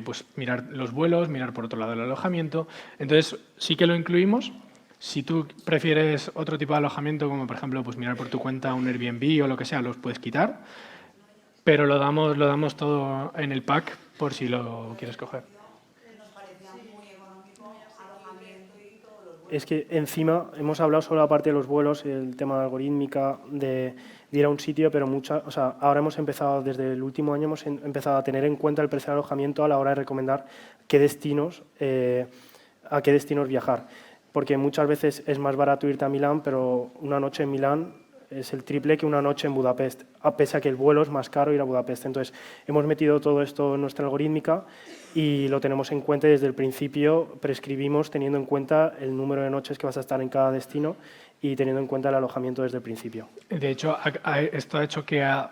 pues mirar los vuelos, mirar por otro lado el alojamiento. Entonces sí que lo incluimos. Si tú prefieres otro tipo de alojamiento, como por ejemplo pues mirar por tu cuenta un Airbnb o lo que sea, los puedes quitar, pero lo damos todo en el pack por si lo quieres coger. Es que encima hemos hablado solo la parte de los vuelos, el tema de algorítmica, de ir a un sitio, pero ahora hemos empezado, desde el último año hemos empezado a tener en cuenta el precio de alojamiento a la hora de recomendar a qué destinos viajar. Porque muchas veces es más barato irte a Milán, pero una noche en Milán es el triple que una noche en Budapest, a pesar que el vuelo es más caro ir a Budapest. Entonces, hemos metido todo esto en nuestra algorítmica y lo tenemos en cuenta desde el principio, prescribimos teniendo en cuenta el número de noches que vas a estar en cada destino y teniendo en cuenta el alojamiento desde el principio. De hecho, esto ha hecho que ha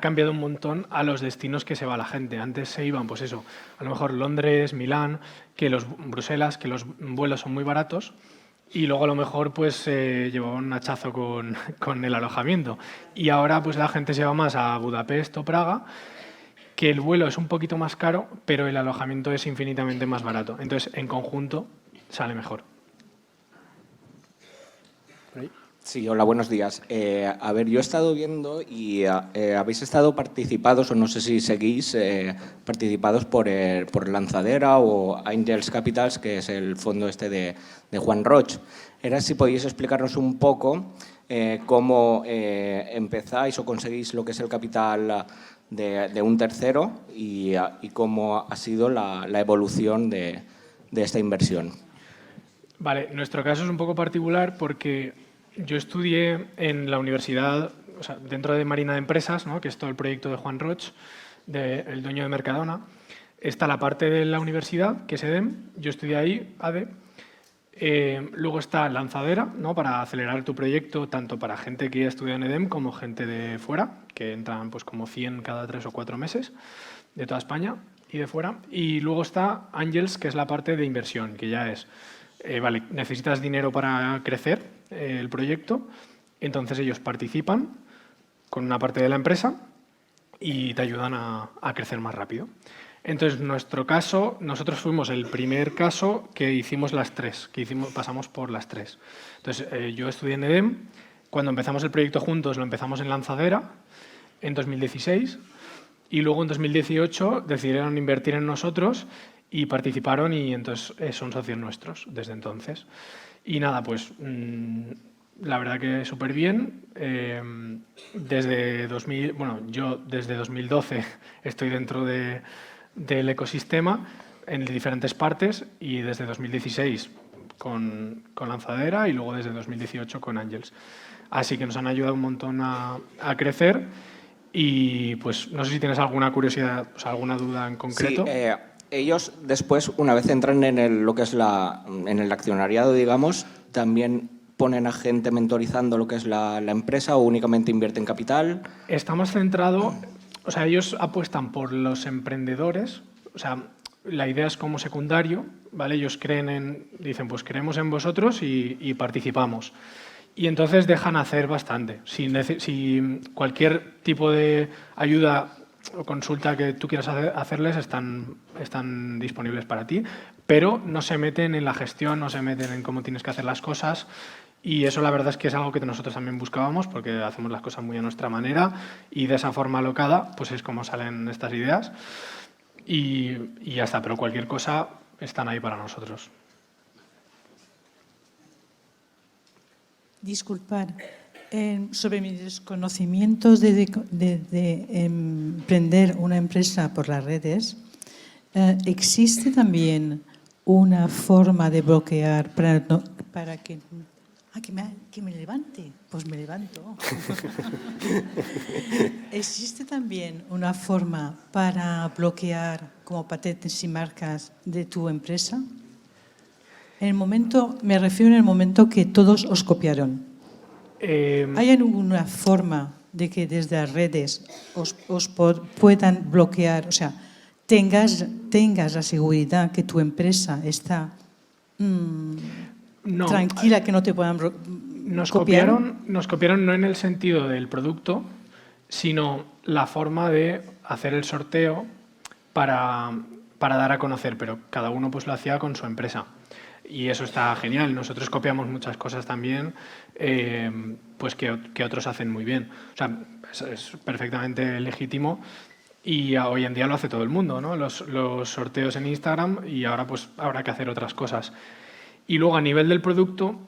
cambiado un montón a los destinos que se va la gente. Antes se iban, pues eso, a lo mejor Londres, Milán, Bruselas, que los vuelos son muy baratos, y luego a lo mejor pues llevaba un hachazo con el alojamiento. Y ahora pues la gente se va más a Budapest o Praga, que el vuelo es un poquito más caro, pero el alojamiento es infinitamente más barato. Entonces, en conjunto, sale mejor. Sí, hola, buenos días. A ver, yo he estado viendo y habéis estado participados, o no sé si seguís, participados por Lanzadera o Angels Capitals, que es el fondo este de Juan Roig. Era si podéis explicarnos un poco cómo empezáis o conseguís lo que es el capital de un tercero y cómo ha sido la evolución de esta inversión. Vale, nuestro caso es un poco particular porque yo estudié en la universidad, o sea, dentro de Marina de Empresas, ¿no?, que es todo el proyecto de Juan Roig, el dueño de Mercadona. Está la parte de la universidad, que es EDEM, yo estudié ahí, ADE. Luego está Lanzadera, ¿no?, para acelerar tu proyecto, tanto para gente que estudia en EDEM como gente de fuera, que entran pues como 100 cada 3 o 4 meses, de toda España y de fuera. Y luego está Angels, que es la parte de inversión, que ya es, vale, necesitas dinero para crecer el proyecto, entonces ellos participan con una parte de la empresa y te ayudan a crecer más rápido. Entonces, en nuestro caso, nosotros fuimos el primer caso que hicimos las tres, pasamos por las tres. Entonces, yo estudié en EDEM, cuando empezamos el proyecto juntos lo empezamos en Lanzadera, en 2016, y luego en 2018 decidieron invertir en nosotros y participaron y entonces son socios nuestros desde entonces. Y nada, pues la verdad que súper bien. Yo desde 2012 estoy dentro del ecosistema en diferentes partes y desde 2016 con Lanzadera y luego desde 2018 con Angels. Así que nos han ayudado un montón a crecer y pues no sé si tienes alguna curiosidad, o sea, alguna duda en concreto. Sí, ellos después, una vez entran en lo que es en el accionariado, digamos, también ponen a gente mentorizando lo que es la empresa o únicamente invierten capital. Está más centrado, o sea, ellos apuestan por los emprendedores, o sea, la idea es como secundario, ¿vale? Ellos dicen, pues creemos en vosotros y participamos. Y entonces dejan hacer bastante. Si cualquier tipo de ayuda o consulta que tú quieras hacerles están disponibles para ti, pero no se meten en la gestión, no se meten en cómo tienes que hacer las cosas y eso la verdad es que es algo que nosotros también buscábamos porque hacemos las cosas muy a nuestra manera y de esa forma alocada pues es como salen estas ideas y ya está, pero cualquier cosa están ahí para nosotros. Disculpar. Sobre mis desconocimientos de emprender una empresa por las redes, ¿existe también una forma de bloquear para que... que me levante, pues me levanto. ¿Existe también una forma para bloquear como patentes y marcas de tu empresa? Me refiero en el momento que todos os copiaron. ¿Hay alguna forma de que desde las redes os puedan bloquear, o sea, tengas la seguridad que tu empresa está No. tranquila, que no te puedan Nos copiar? copiaron no en el sentido del producto, sino la forma de hacer el sorteo para dar a conocer, pero cada uno pues lo hacía con su empresa. Y eso está genial. Nosotros copiamos muchas cosas también pues que otros hacen muy bien. O sea, es perfectamente legítimo y hoy en día lo hace todo el mundo, ¿no? Los sorteos en Instagram y ahora pues habrá que hacer otras cosas. Y luego a nivel del producto,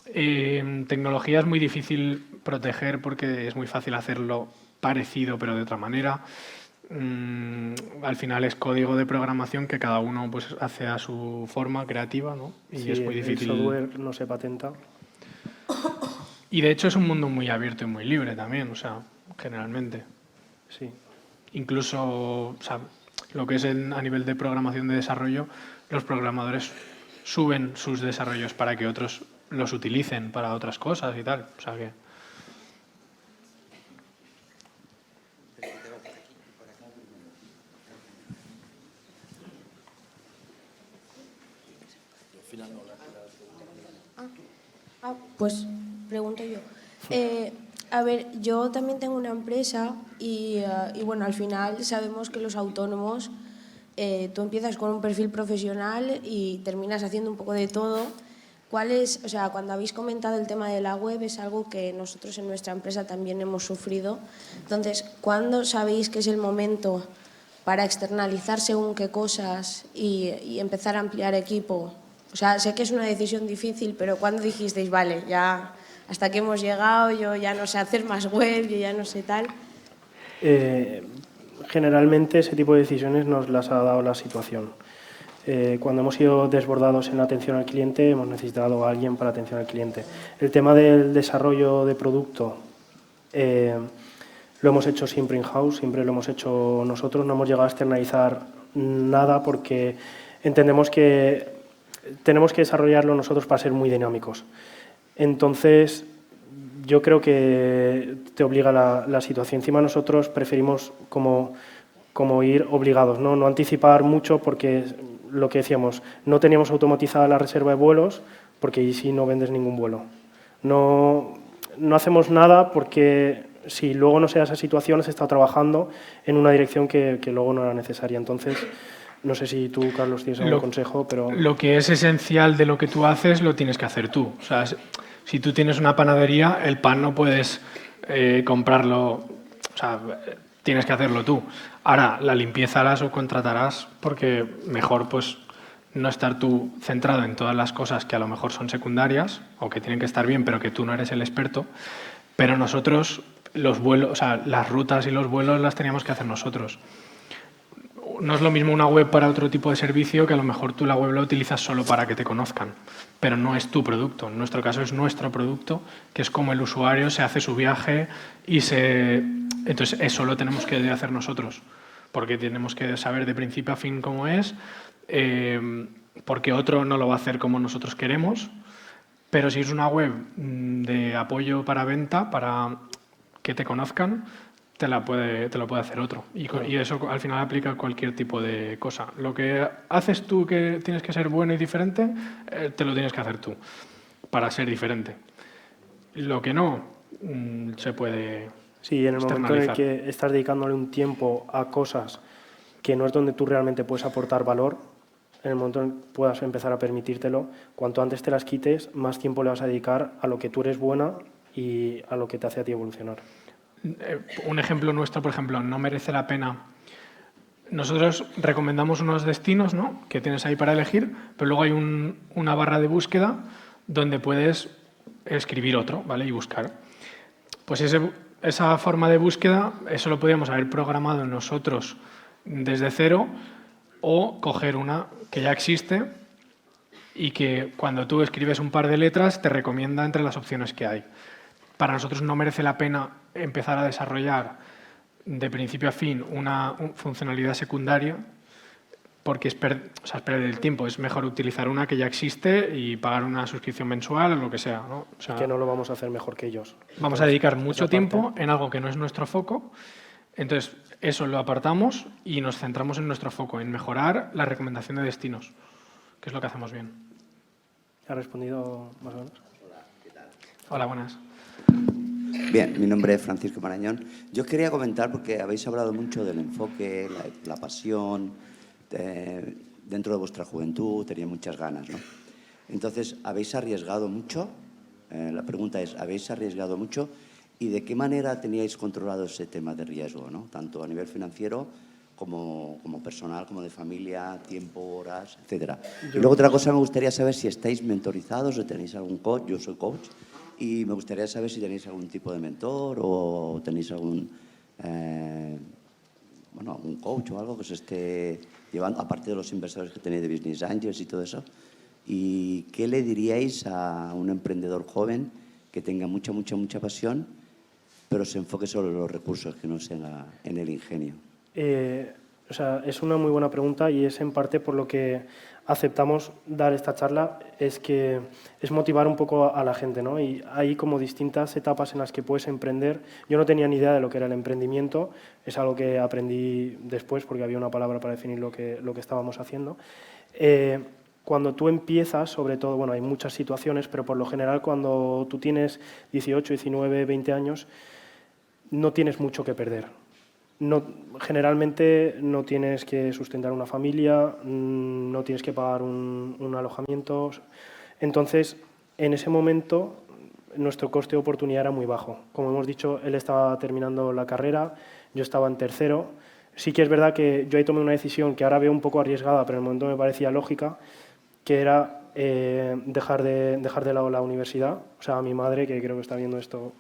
tecnología es muy difícil proteger porque es muy fácil hacerlo parecido pero de otra manera. Al final es código de programación que cada uno pues hace a su forma creativa, ¿no? Y Sí, es muy difícil. El software no se patenta. Y de hecho es un mundo muy abierto y muy libre también, o sea, generalmente. Sí. Incluso, o sea, lo que es a nivel de programación de desarrollo, los programadores suben sus desarrollos para que otros los utilicen para otras cosas y tal. O sea que... Pues pregunto yo. A ver, yo también tengo una empresa y bueno, al final sabemos que los autónomos, tú empiezas con un perfil profesional y terminas haciendo un poco de todo. ¿Cuál es, o sea, cuando habéis comentado el tema de la web, es algo que nosotros en nuestra empresa también hemos sufrido? Entonces, ¿cuándo sabéis que es el momento para externalizar según qué cosas y empezar a ampliar equipo? O sea, sé que es una decisión difícil, pero ¿cuándo dijisteis, vale, ya hasta aquí hemos llegado, yo ya no sé hacer más web, yo ya no sé tal? Generalmente ese tipo de decisiones nos las ha dado la situación. Cuando hemos sido desbordados en la atención al cliente, hemos necesitado a alguien para atención al cliente. El tema del desarrollo de producto lo hemos hecho siempre in-house, siempre lo hemos hecho nosotros, no hemos llegado a externalizar nada porque entendemos que tenemos que desarrollarlo nosotros para ser muy dinámicos. Entonces, yo creo que te obliga la situación. Encima nosotros preferimos como ir obligados, ¿no? No anticipar mucho porque lo que decíamos, no teníamos automatizada la reserva de vuelos porque ahí sí no vendes ningún vuelo. No hacemos nada porque si luego no se da esa situación, se está trabajando en una dirección que luego no era necesaria. Entonces, no sé si tú, Carlos, tienes algún consejo, pero... Lo que es esencial de lo que tú haces lo tienes que hacer tú. O sea, si tú tienes una panadería, el pan no puedes comprarlo, o sea, tienes que hacerlo tú. Ahora, la limpieza la subcontratarás porque mejor pues no estar tú centrado en todas las cosas que a lo mejor son secundarias o que tienen que estar bien, pero que tú no eres el experto. Pero nosotros, los vuelos, o sea, las rutas y los vuelos las teníamos que hacer nosotros. No es lo mismo una web para otro tipo de servicio que a lo mejor tú la web la utilizas solo para que te conozcan, pero no es tu producto. En nuestro caso es nuestro producto, que es como el usuario se hace su viaje y entonces eso lo tenemos que hacer nosotros, porque tenemos que saber de principio a fin cómo es, porque otro no lo va a hacer como nosotros queremos, pero si es una web de apoyo para venta, para que te conozcan, te lo puede hacer otro. Y eso al final aplica a cualquier tipo de cosa. Lo que haces tú que tienes que ser bueno y diferente, te lo tienes que hacer tú para ser diferente. Lo que no, se puede Sí, en el momento en el externalizar. que estás dedicándole un tiempo a cosas que no es donde tú realmente puedes aportar valor, en el momento en que puedas empezar a permitírtelo, cuanto antes te las quites, más tiempo le vas a dedicar a lo que tú eres buena y a lo que te hace a ti evolucionar. Un ejemplo nuestro, por ejemplo, no merece la pena. Nosotros recomendamos unos destinos, ¿no?, que tienes ahí para elegir, pero luego hay una barra de búsqueda donde puedes escribir otro, ¿vale?, y buscar. Pues esa forma de búsqueda, eso lo podríamos haber programado nosotros desde cero o coger una que ya existe y que cuando tú escribes un par de letras te recomienda entre las opciones que hay. Para nosotros no merece la pena empezar a desarrollar de principio a fin una funcionalidad secundaria porque es perder el tiempo. Es mejor utilizar una que ya existe y pagar una suscripción mensual o lo que sea, ¿no? O sea, que no lo vamos a hacer mejor que ellos. vamos a dedicar mucho tiempo en algo que no es nuestro foco. Entonces, eso lo apartamos y nos centramos en nuestro foco, en mejorar la recomendación de destinos, que es lo que hacemos bien. ¿Ha respondido más o menos? Hola, ¿qué tal? Hola, buenas. Bien, mi nombre es Francisco Marañón. Yo quería comentar, porque habéis hablado mucho del enfoque, la pasión, dentro de vuestra juventud, tenía muchas ganas, ¿no? Entonces, ¿habéis arriesgado mucho? La pregunta es, ¿habéis arriesgado mucho? ¿Y de qué manera teníais controlado ese tema de riesgo, ¿no? Tanto a nivel financiero como personal, como de familia, tiempo, horas, etcétera. Y luego otra cosa, me gustaría saber si estáis mentorizados o tenéis algún coach. Yo soy coach y me gustaría saber si tenéis algún tipo de mentor o tenéis algún coach o algo que os esté llevando, aparte de los inversores que tenéis de Business Angels y todo eso. ¿Y qué le diríais a un emprendedor joven que tenga mucha pasión, pero se enfoque solo en los recursos, que no sea en el ingenio? Es una muy buena pregunta y es en parte por lo que aceptamos dar esta charla, es que es motivar un poco a la gente, ¿no? Y hay como distintas etapas en las que puedes emprender. Yo no tenía ni idea de lo que era el emprendimiento, es algo que aprendí después porque había una palabra para definir lo que estábamos haciendo. Cuando tú empiezas, sobre todo, bueno, hay muchas situaciones, pero por lo general cuando tú tienes 18, 19, 20 años, no tienes mucho que perder. Generalmente no tienes que sustentar una familia, no tienes que pagar un alojamiento. Entonces, en ese momento, nuestro coste de oportunidad era muy bajo. Como hemos dicho, él estaba terminando la carrera, yo estaba en tercero. Sí que es verdad que yo ahí tomé una decisión que ahora veo un poco arriesgada, pero en el momento me parecía lógica, que era dejar de lado la universidad. O sea, a mi madre, que creo que está viendo esto,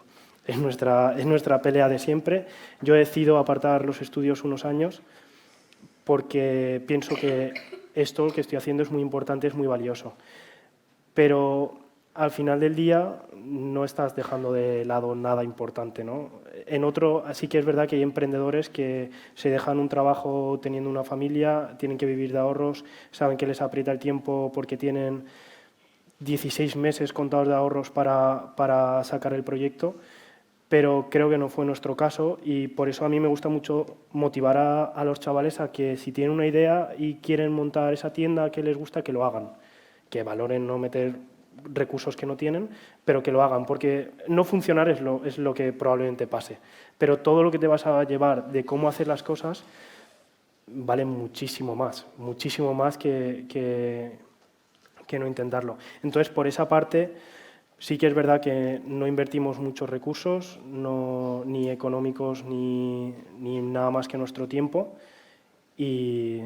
es nuestra pelea de siempre. Yo decido apartar los estudios unos años porque pienso que esto que estoy haciendo es muy importante, es muy valioso. Pero al final del día no estás dejando de lado nada importante, ¿no? En otro, sí que es verdad que hay emprendedores que se dejan un trabajo teniendo una familia, tienen que vivir de ahorros, saben que les aprieta el tiempo porque tienen 16 meses contados de ahorros para sacar el proyecto, pero creo que no fue nuestro caso y por eso a mí me gusta mucho motivar a los chavales a que si tienen una idea y quieren montar esa tienda que les gusta, que lo hagan, que valoren no meter recursos que no tienen, pero que lo hagan, porque no funcionar es lo que probablemente pase, pero todo lo que te vas a llevar de cómo hacer las cosas vale muchísimo más que no intentarlo. Entonces, por esa parte, sí que es verdad que no invertimos muchos recursos, ni económicos ni nada más que nuestro tiempo y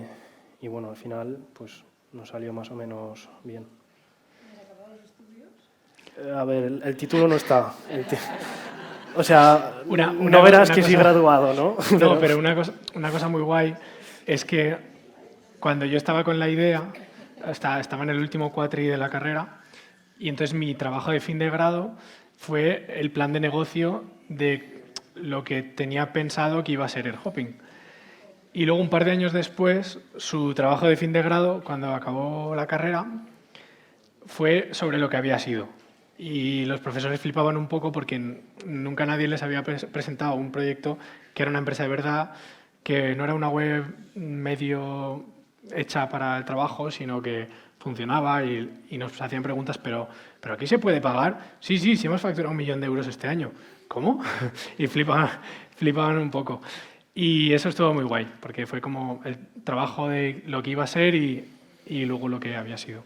bueno, al final pues nos salió más o menos bien. A ver, el título no está. O sea, no verás que soy graduado, ¿no? No, pero una cosa muy guay es que cuando yo estaba con la idea, estaba en el último cuatri de la carrera y entonces mi trabajo de fin de grado fue el plan de negocio de lo que tenía pensado que iba a ser el hopping. Y luego, un par de años después, su trabajo de fin de grado, cuando acabó la carrera, fue sobre lo que había sido. Y los profesores flipaban un poco porque nunca nadie les había presentado un proyecto que era una empresa de verdad, que no era una web medio hecha para el trabajo, sino que funcionaba y nos hacían preguntas, ¿pero aquí se puede pagar? Sí, hemos facturado 1 millón de euros este año. ¿Cómo? Y flipaban un poco. Y eso estuvo muy guay, porque fue como el trabajo de lo que iba a ser y luego lo que había sido.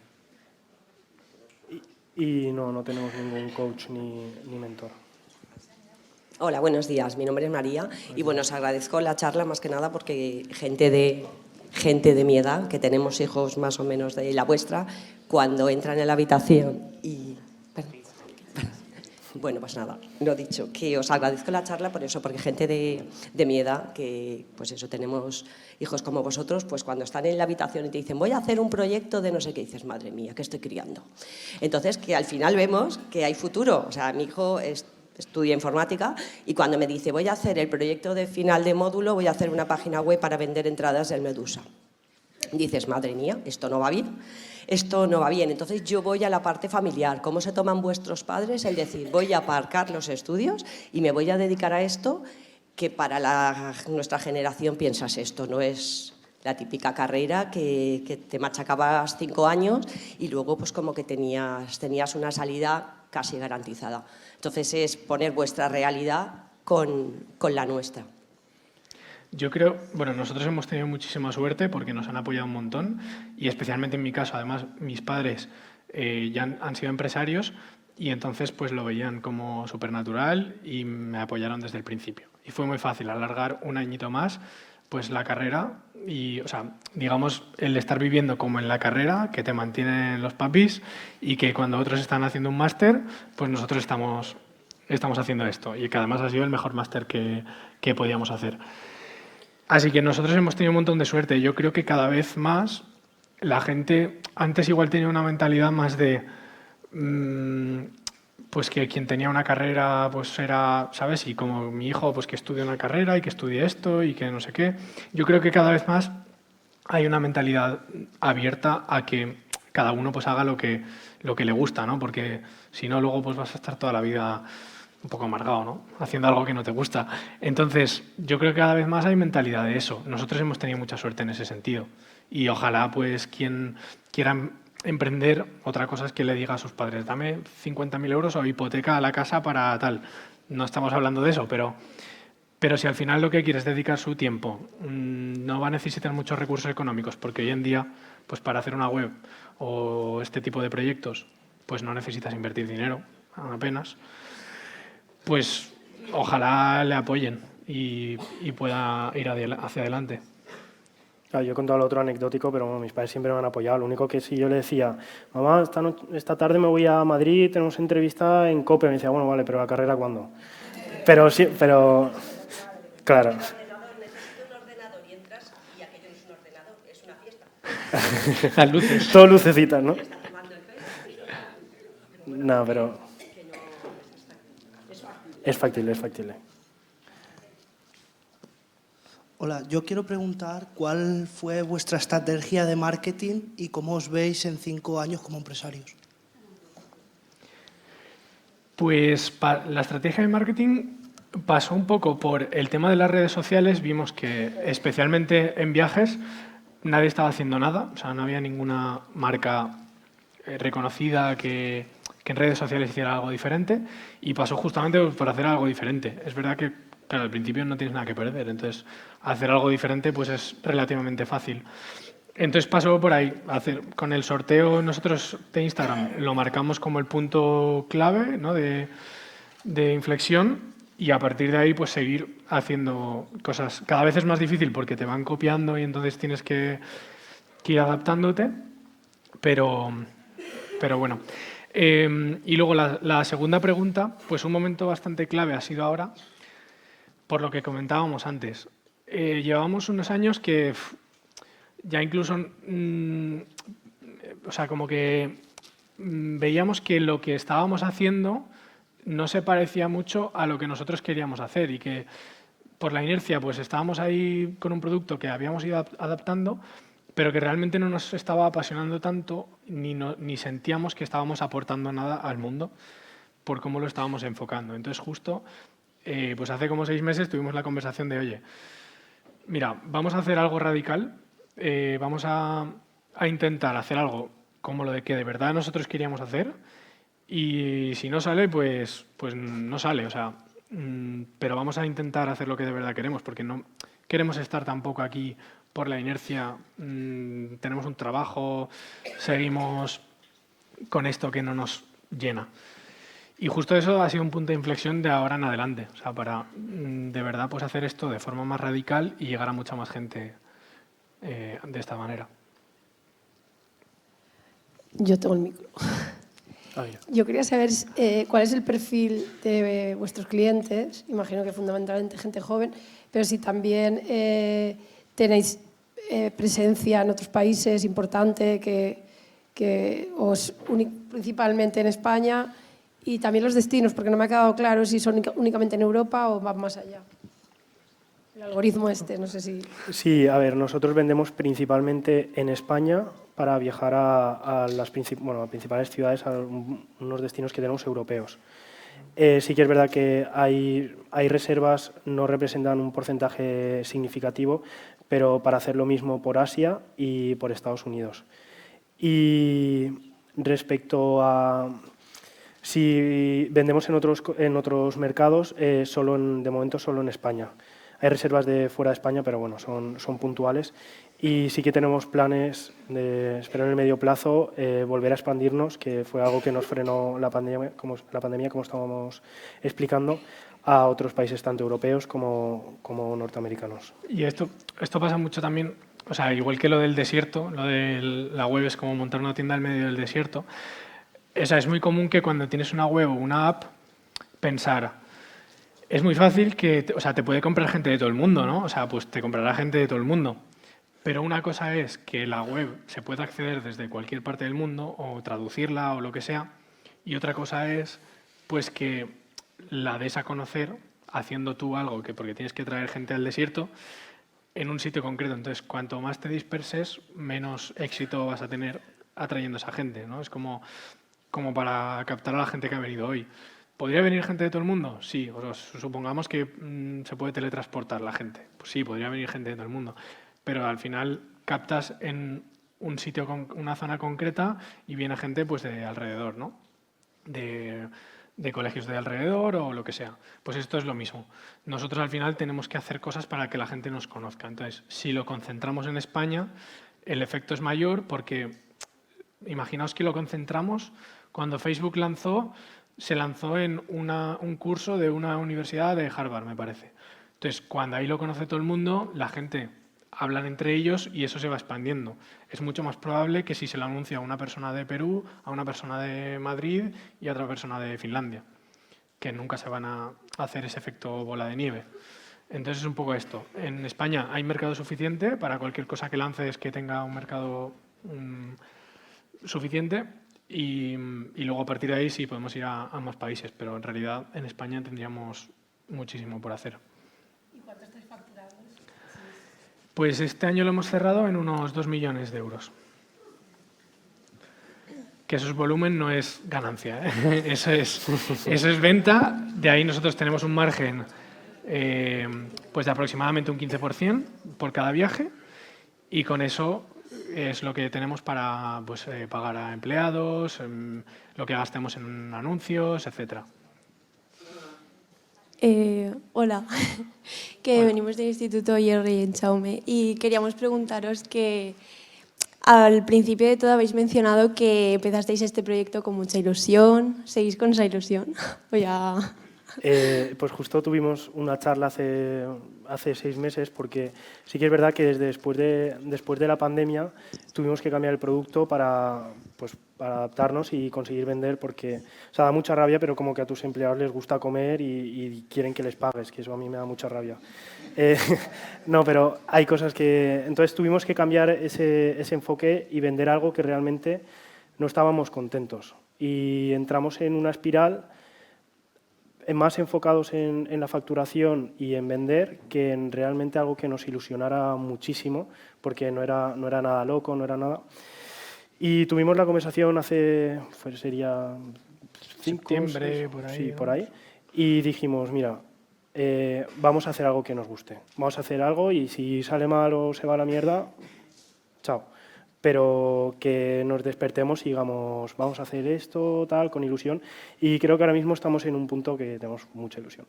Y no tenemos ningún coach ni mentor. Hola, buenos días. Mi nombre es María y bueno, os agradezco la charla más que nada porque gente de mi edad, que tenemos hijos más o menos de la vuestra, cuando entran en la habitación y... Bueno, pues nada, lo dicho, que os agradezco la charla por eso, porque gente de mi edad, que pues eso, tenemos hijos como vosotros, pues cuando están en la habitación y te dicen voy a hacer un proyecto de no sé qué, dices, madre mía, ¿qué estoy criando? Entonces, que al final vemos que hay futuro. O sea, mi hijo estudia informática y cuando me dice voy a hacer el proyecto de final de módulo, voy a hacer una página web para vender entradas del Medusa. dices, madre mía, esto no va bien. Esto no va bien. Entonces yo voy a la parte familiar. ¿Cómo se toman vuestros padres el decir, voy a aparcar los estudios y me voy a dedicar a esto? Que para nuestra generación piensas, esto no es la típica carrera que te machacabas 5 años y luego pues como que tenías una salida casi garantizada. Entonces es poner vuestra realidad con la nuestra. Yo creo, bueno, nosotros hemos tenido muchísima suerte porque nos han apoyado un montón y especialmente en mi caso, además, mis padres ya han sido empresarios y entonces pues lo veían como supernatural y me apoyaron desde el principio. Y fue muy fácil alargar un añito más pues la carrera y, o sea, digamos, el estar viviendo como en la carrera, que te mantienen los papis y que cuando otros están haciendo un máster, pues nosotros estamos haciendo esto y que además ha sido el mejor máster que podíamos hacer. Así que nosotros hemos tenido un montón de suerte. Yo creo que cada vez más la gente, antes igual tenía una mentalidad más de, pues que quien tenía una carrera pues era, ¿sabes? Y como mi hijo, pues que estudie una carrera y que estudie esto y que no sé qué. Yo creo que cada vez más hay una mentalidad abierta a que cada uno pues haga lo que le gusta, ¿no? Porque si no, luego pues vas a estar toda la vida un poco amargado, ¿no? Haciendo algo que no te gusta. Entonces, yo creo que cada vez más hay mentalidad de eso. Nosotros hemos tenido mucha suerte en ese sentido. Y ojalá, pues, quien quiera emprender, otra cosa es que le diga a sus padres, dame 50.000 euros o hipoteca a la casa para tal. No estamos hablando de eso, pero si al final lo que quiere es dedicar su tiempo, no va a necesitar muchos recursos económicos, porque hoy en día, pues para hacer una web o este tipo de proyectos, pues no necesitas invertir dinero, apenas. Pues ojalá le apoyen y pueda ir hacia adelante. Claro, yo he contado lo otro anecdótico, pero bueno, mis padres siempre me han apoyado. Lo único que si yo le decía, mamá, esta tarde me voy a Madrid, tenemos entrevista en COPE, me decía, bueno, vale, pero la carrera ¿cuándo? Pero sí, pero claro. Las luces. Todo lucecitas, ¿no? No, pero es factible, es factible. Hola, yo quiero preguntar cuál fue vuestra estrategia de marketing y cómo os veis en 5 años como empresarios. Pues la estrategia de marketing pasó un poco por el tema de las redes sociales. Vimos que, especialmente en viajes, nadie estaba haciendo nada. O sea, no había ninguna marca reconocida que en redes sociales hiciera algo diferente. Y pasó justamente por hacer algo diferente. Es verdad que, claro, al principio no tienes nada que perder. Entonces, hacer algo diferente pues es relativamente fácil. Entonces pasó por ahí, con el sorteo nosotros de Instagram lo marcamos como el punto clave, ¿no? de inflexión y a partir de ahí pues seguir haciendo cosas. Cada vez es más difícil porque te van copiando y entonces tienes que ir adaptándote, pero bueno. Y luego la segunda pregunta, pues un momento bastante clave ha sido ahora, por lo que comentábamos antes. Llevamos unos años que ya incluso, o sea, como que veíamos que lo que estábamos haciendo no se parecía mucho a lo que nosotros queríamos hacer y que por la inercia pues estábamos ahí con un producto que habíamos ido adaptando, pero que realmente no nos estaba apasionando tanto ni sentíamos que estábamos aportando nada al mundo por cómo lo estábamos enfocando. Entonces justo, pues hace como 6 meses tuvimos la conversación de, oye, mira, vamos a hacer algo radical. Vamos a intentar hacer algo como lo de que de verdad nosotros queríamos hacer y si no sale, pues no sale, o sea, pero vamos a intentar hacer lo que de verdad queremos porque no queremos estar tampoco aquí por la inercia, tenemos un trabajo, seguimos con esto que no nos llena. Y justo eso ha sido un punto de inflexión de ahora en adelante, o sea, para de verdad pues hacer esto de forma más radical y llegar a mucha más gente de esta manera. Yo tengo el micro. Yo quería saber cuál es el perfil de vuestros clientes. Imagino que fundamentalmente gente joven, pero si también tenéis presencia en otros países importante que os principalmente en España y también los destinos, porque no me ha quedado claro si son únicamente en Europa o van más allá. El algoritmo este, no sé si... Sí, a ver, nosotros vendemos principalmente en España para viajar a las a principales ciudades, a unos destinos que tenemos europeos. Sí que es verdad que hay reservas, no representan un porcentaje significativo, pero para hacer lo mismo por Asia y por Estados Unidos. Y respecto a si vendemos en otros mercados, de momento solo en España. Hay reservas de fuera de España, pero bueno, son puntuales. Y sí que tenemos planes, espero en el medio plazo, volver a expandirnos, que fue algo que nos frenó la pandemia, como estábamos explicando, a otros países tanto europeos como norteamericanos. Y esto pasa mucho también, o sea, igual que lo del desierto, lo de la web es como montar una tienda en medio del desierto. O sea, es muy común que cuando tienes una web o una app, pensar... Es muy fácil que, o sea, te puede comprar gente de todo el mundo, ¿no? O sea, pues te comprará gente de todo el mundo. Pero una cosa es que la web se pueda acceder desde cualquier parte del mundo o traducirla o lo que sea. Y otra cosa es, pues, que la des a conocer haciendo tú algo porque tienes que traer gente al desierto en un sitio concreto. Entonces, cuanto más te disperses, menos éxito vas a tener atrayendo a esa gente, ¿no? Es como para captar a la gente que ha venido hoy. ¿Podría venir gente de todo el mundo? Sí, supongamos que se puede teletransportar la gente. Pues sí, podría venir gente de todo el mundo. Pero al final captas en un sitio, una zona concreta y viene gente pues de alrededor, ¿no? De colegios de alrededor o lo que sea. Pues esto es lo mismo. Nosotros al final tenemos que hacer cosas para que la gente nos conozca. Entonces, si lo concentramos en España, el efecto es mayor porque imaginaos que lo concentramos cuando Facebook se lanzó en un curso de una universidad de Harvard, me parece. Entonces, cuando ahí lo conoce todo el mundo, la gente habla entre ellos y eso se va expandiendo. Es mucho más probable que si se lo anuncia a una persona de Perú, a una persona de Madrid y a otra persona de Finlandia, que nunca se van a hacer ese efecto bola de nieve. Entonces, es un poco esto. En España hay mercado suficiente para cualquier cosa que lances que tenga un mercado suficiente. Y luego a partir de ahí sí podemos ir a más países, pero en realidad en España tendríamos muchísimo por hacer. ¿Y cuánto estáis facturando? Pues este año lo hemos cerrado en unos 2 millones de euros. Que eso es volumen, no es ganancia, ¿eh? Eso es venta. De ahí nosotros tenemos un margen pues de aproximadamente un 15% por cada viaje y con eso es lo que tenemos para pues, pagar a empleados, lo que gastemos en anuncios, etc. Hola, que venimos del Instituto Jerry en Chaume y queríamos preguntaros que al principio de todo habéis mencionado que empezasteis este proyecto con mucha ilusión. ¿Seguís con esa ilusión? ¿O ya...? Pues justo tuvimos una charla hace 6 meses porque sí que es verdad que después de la pandemia tuvimos que cambiar el producto para adaptarnos y conseguir vender porque da mucha rabia, pero como que a tus empleados les gusta comer y quieren que les pagues, que eso a mí me da mucha rabia. No, pero hay cosas que... Entonces tuvimos que cambiar ese enfoque y vender algo que realmente no estábamos contentos. Y entramos en una espiral más enfocados en la facturación y en vender que en realmente algo que nos ilusionara muchísimo, porque no era nada loco, no era nada. Y tuvimos la conversación sería 5 septiembre, por ahí. Sí, por ahí. Y dijimos, mira, vamos a hacer algo que nos guste. Vamos a hacer algo y si sale mal o se va a la mierda, chao. Pero que nos despertemos y digamos, vamos a hacer esto, tal, con ilusión. Y creo que ahora mismo estamos en un punto que tenemos mucha ilusión.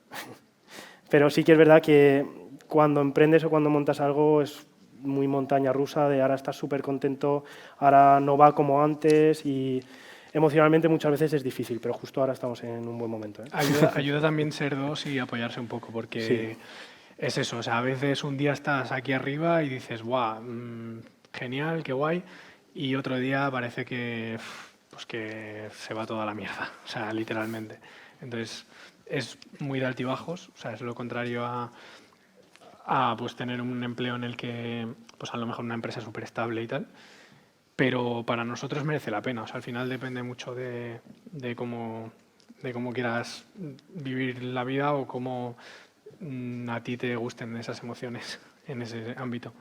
Pero sí que es verdad que cuando emprendes o cuando montas algo es muy montaña rusa, de ahora estás súper contento, ahora no va como antes y emocionalmente muchas veces es difícil, pero justo ahora estamos en un buen momento, ¿eh? Ayuda también ser dos y apoyarse un poco, porque sí. Es eso, o sea, a veces un día estás aquí arriba y dices, guau, genial, qué guay, y otro día parece que se va toda la mierda, o sea, literalmente. Entonces, es muy de altibajos, o sea, es lo contrario a pues tener un empleo en el que, pues a lo mejor una empresa súper estable y tal, pero para nosotros merece la pena, o sea, al final depende mucho de cómo quieras vivir la vida o cómo a ti te gusten esas emociones en ese ámbito.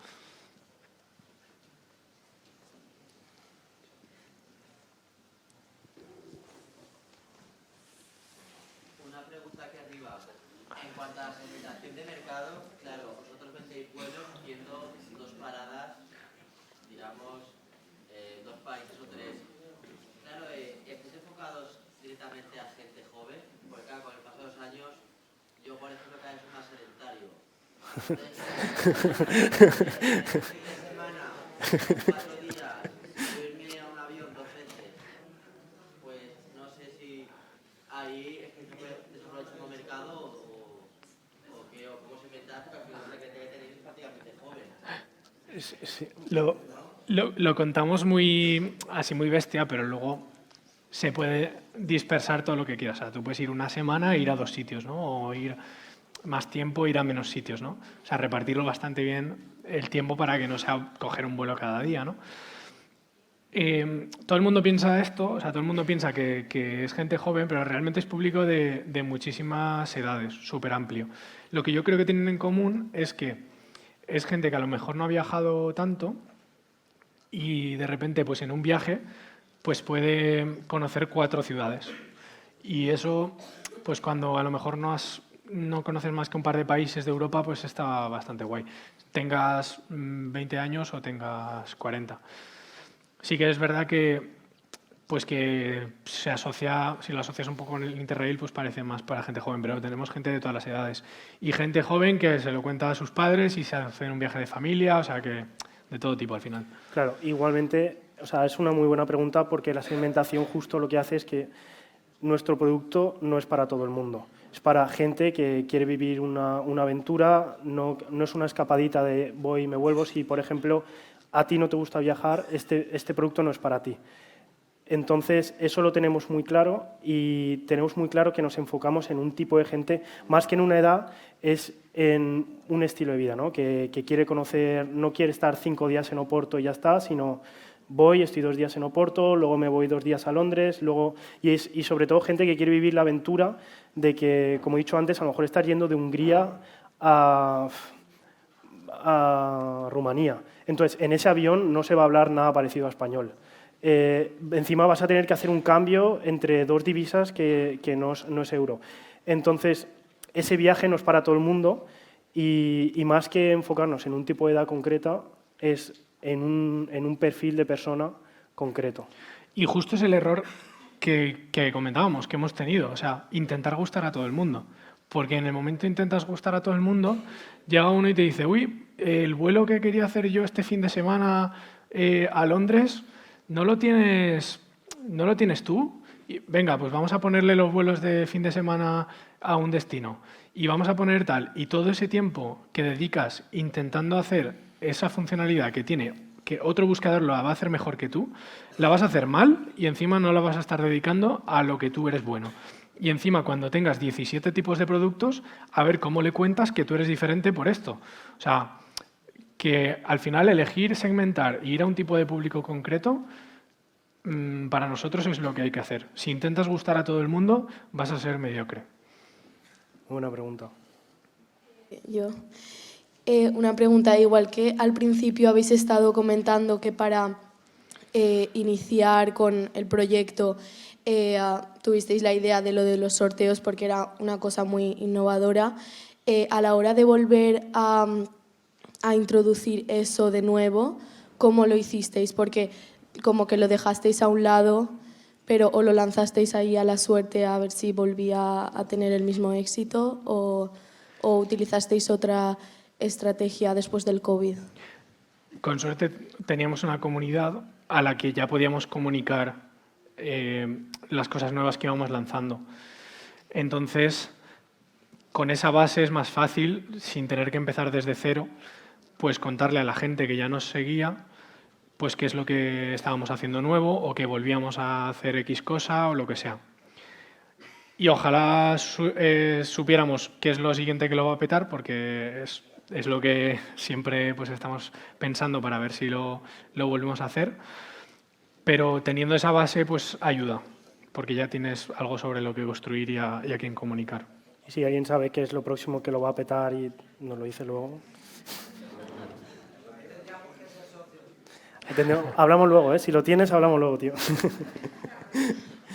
Una pregunta aquí arriba. En cuanto a la segmentación de mercado, claro, vosotros vendéis vuelos haciendo 2 paradas, digamos, 2 países o 3. Claro, ¿estáis enfocados directamente a gente joven? Porque claro, con el paso de los años, yo por ejemplo cada vez soy más sedentario. Entonces, fin de semana, 4 días, subirme a un avión 2 veces, pues no sé si ahí es que desarrollar un mercado o qué, o cómo se inventa, porque al final la gente que tenéis es prácticamente joven. Sí, lo contamos así muy bestia, pero luego se puede dispersar todo lo que quieras. O sea, tú puedes ir una semana e ir a 2 sitios, ¿no? O ir más tiempo, ir a menos sitios, ¿no? O sea, repartirlo bastante bien el tiempo para que no sea coger un vuelo cada día, ¿no? Todo el mundo piensa esto, o sea, todo el mundo piensa que es gente joven, pero realmente es público de muchísimas edades, súper amplio. Lo que yo creo que tienen en común es que es gente que a lo mejor no ha viajado tanto y de repente, pues en un viaje, pues puede conocer 4 ciudades. Y eso, pues cuando a lo mejor no conoces más que un par de países de Europa, pues está bastante guay. Tengas 20 años o tengas 40. Sí que es verdad que se asocia, si lo asocias un poco con el Interrail, pues parece más para gente joven, pero tenemos gente de todas las edades. Y gente joven que se lo cuenta a sus padres y se hace un viaje de familia, o sea que de todo tipo al final. Claro, igualmente, o sea, es una muy buena pregunta porque la segmentación justo lo que hace es que nuestro producto no es para todo el mundo. Es para gente que quiere vivir una aventura, no es una escapadita de voy y me vuelvo. Si, por ejemplo, a ti no te gusta viajar, este producto no es para ti. Entonces, eso lo tenemos muy claro y tenemos muy claro que nos enfocamos en un tipo de gente, más que en una edad, es en un estilo de vida, ¿no? Que quiere conocer, no quiere estar 5 días en Oporto y ya está, sino voy, estoy 2 días en Oporto, luego me voy 2 días a Londres, y sobre todo gente que quiere vivir la aventura de que, como he dicho antes, a lo mejor estar yendo de Hungría a Rumanía. Entonces, en ese avión no se va a hablar nada parecido a español. Encima vas a tener que hacer un cambio entre 2 divisas que no es euro. Entonces, ese viaje no es para todo el mundo y más que enfocarnos en un tipo de edad concreta, es en un perfil de persona concreto. Y justo es el error que comentábamos, que hemos tenido, o sea, intentar gustar a todo el mundo. Porque en el momento que intentas gustar a todo el mundo, llega uno y te dice, uy, el vuelo que quería hacer yo este fin de semana a Londres, ¿no lo tienes tú? Y, venga, pues vamos a ponerle los vuelos de fin de semana a un destino. Y vamos a poner tal. Y todo ese tiempo que dedicas intentando hacer esa funcionalidad que otro buscador lo va a hacer mejor que tú, la vas a hacer mal y encima no la vas a estar dedicando a lo que tú eres bueno. Y encima, cuando tengas 17 tipos de productos, a ver cómo le cuentas que tú eres diferente por esto. O sea, que al final elegir, segmentar e ir a un tipo de público concreto, para nosotros es lo que hay que hacer. Si intentas gustar a todo el mundo, vas a ser mediocre. Buena pregunta. Yo. Una pregunta, igual que al principio habéis estado comentando que para iniciar con el proyecto tuvisteis la idea de lo de los sorteos porque era una cosa muy innovadora. A la hora de volver a introducir eso de nuevo, ¿cómo lo hicisteis? Porque como que lo dejasteis a un lado, pero o lo lanzasteis ahí a la suerte a ver si volvía a tener el mismo éxito o utilizasteis otra estrategia después del COVID. Con suerte teníamos una comunidad a la que ya podíamos comunicar las cosas nuevas que íbamos lanzando. Entonces, con esa base es más fácil, sin tener que empezar desde cero, pues contarle a la gente que ya nos seguía pues qué es lo que estábamos haciendo nuevo o que volvíamos a hacer X cosa o lo que sea. Y ojalá supiéramos qué es lo siguiente que lo va a petar, porque es lo que siempre pues, estamos pensando para ver si lo volvemos a hacer. Pero teniendo esa base, pues ayuda, porque ya tienes algo sobre lo que construir y a quién comunicar. Y si alguien sabe qué es lo próximo que lo va a petar y nos lo dice luego. Hablamos luego, ¿eh? Si lo tienes, hablamos luego, tío.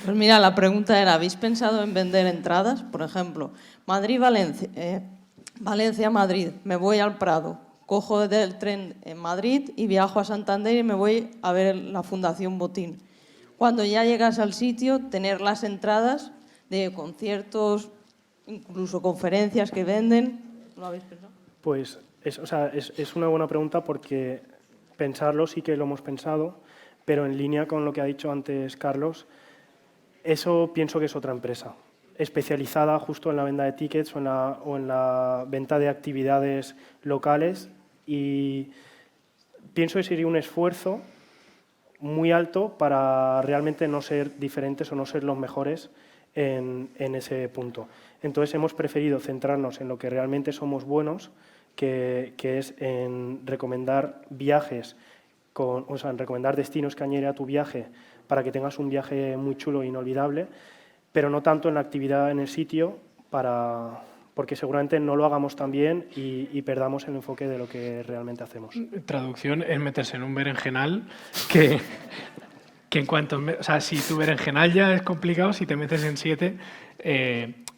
Pues mira, la pregunta era, ¿habéis pensado en vender entradas? Por ejemplo, Madrid-Valencia, Valencia-Madrid, me voy al Prado, cojo el tren en Madrid y viajo a Santander y me voy a ver la Fundación Botín. Cuando ya llegas al sitio, tener las entradas de conciertos, incluso conferencias que venden. ¿Lo habéis pensado? Pues es una buena pregunta porque pensarlo sí que lo hemos pensado, pero en línea con lo que ha dicho antes Carlos, eso pienso que es otra empresa, especializada justo en la venta de tickets o en la venta de actividades locales, y pienso que sería un esfuerzo muy alto para realmente no ser diferentes o no ser los mejores en ese punto. Entonces hemos preferido centrarnos en lo que realmente somos buenos, que es en recomendar viajes, en recomendar destinos que añade a tu viaje para que tengas un viaje muy chulo e inolvidable, pero no tanto en la actividad en el sitio, porque seguramente no lo hagamos tan bien y perdamos el enfoque de lo que realmente hacemos. Traducción es meterse en un berenjenal que en cuanto... O sea, si tu berenjenal ya es complicado, si te metes en 7...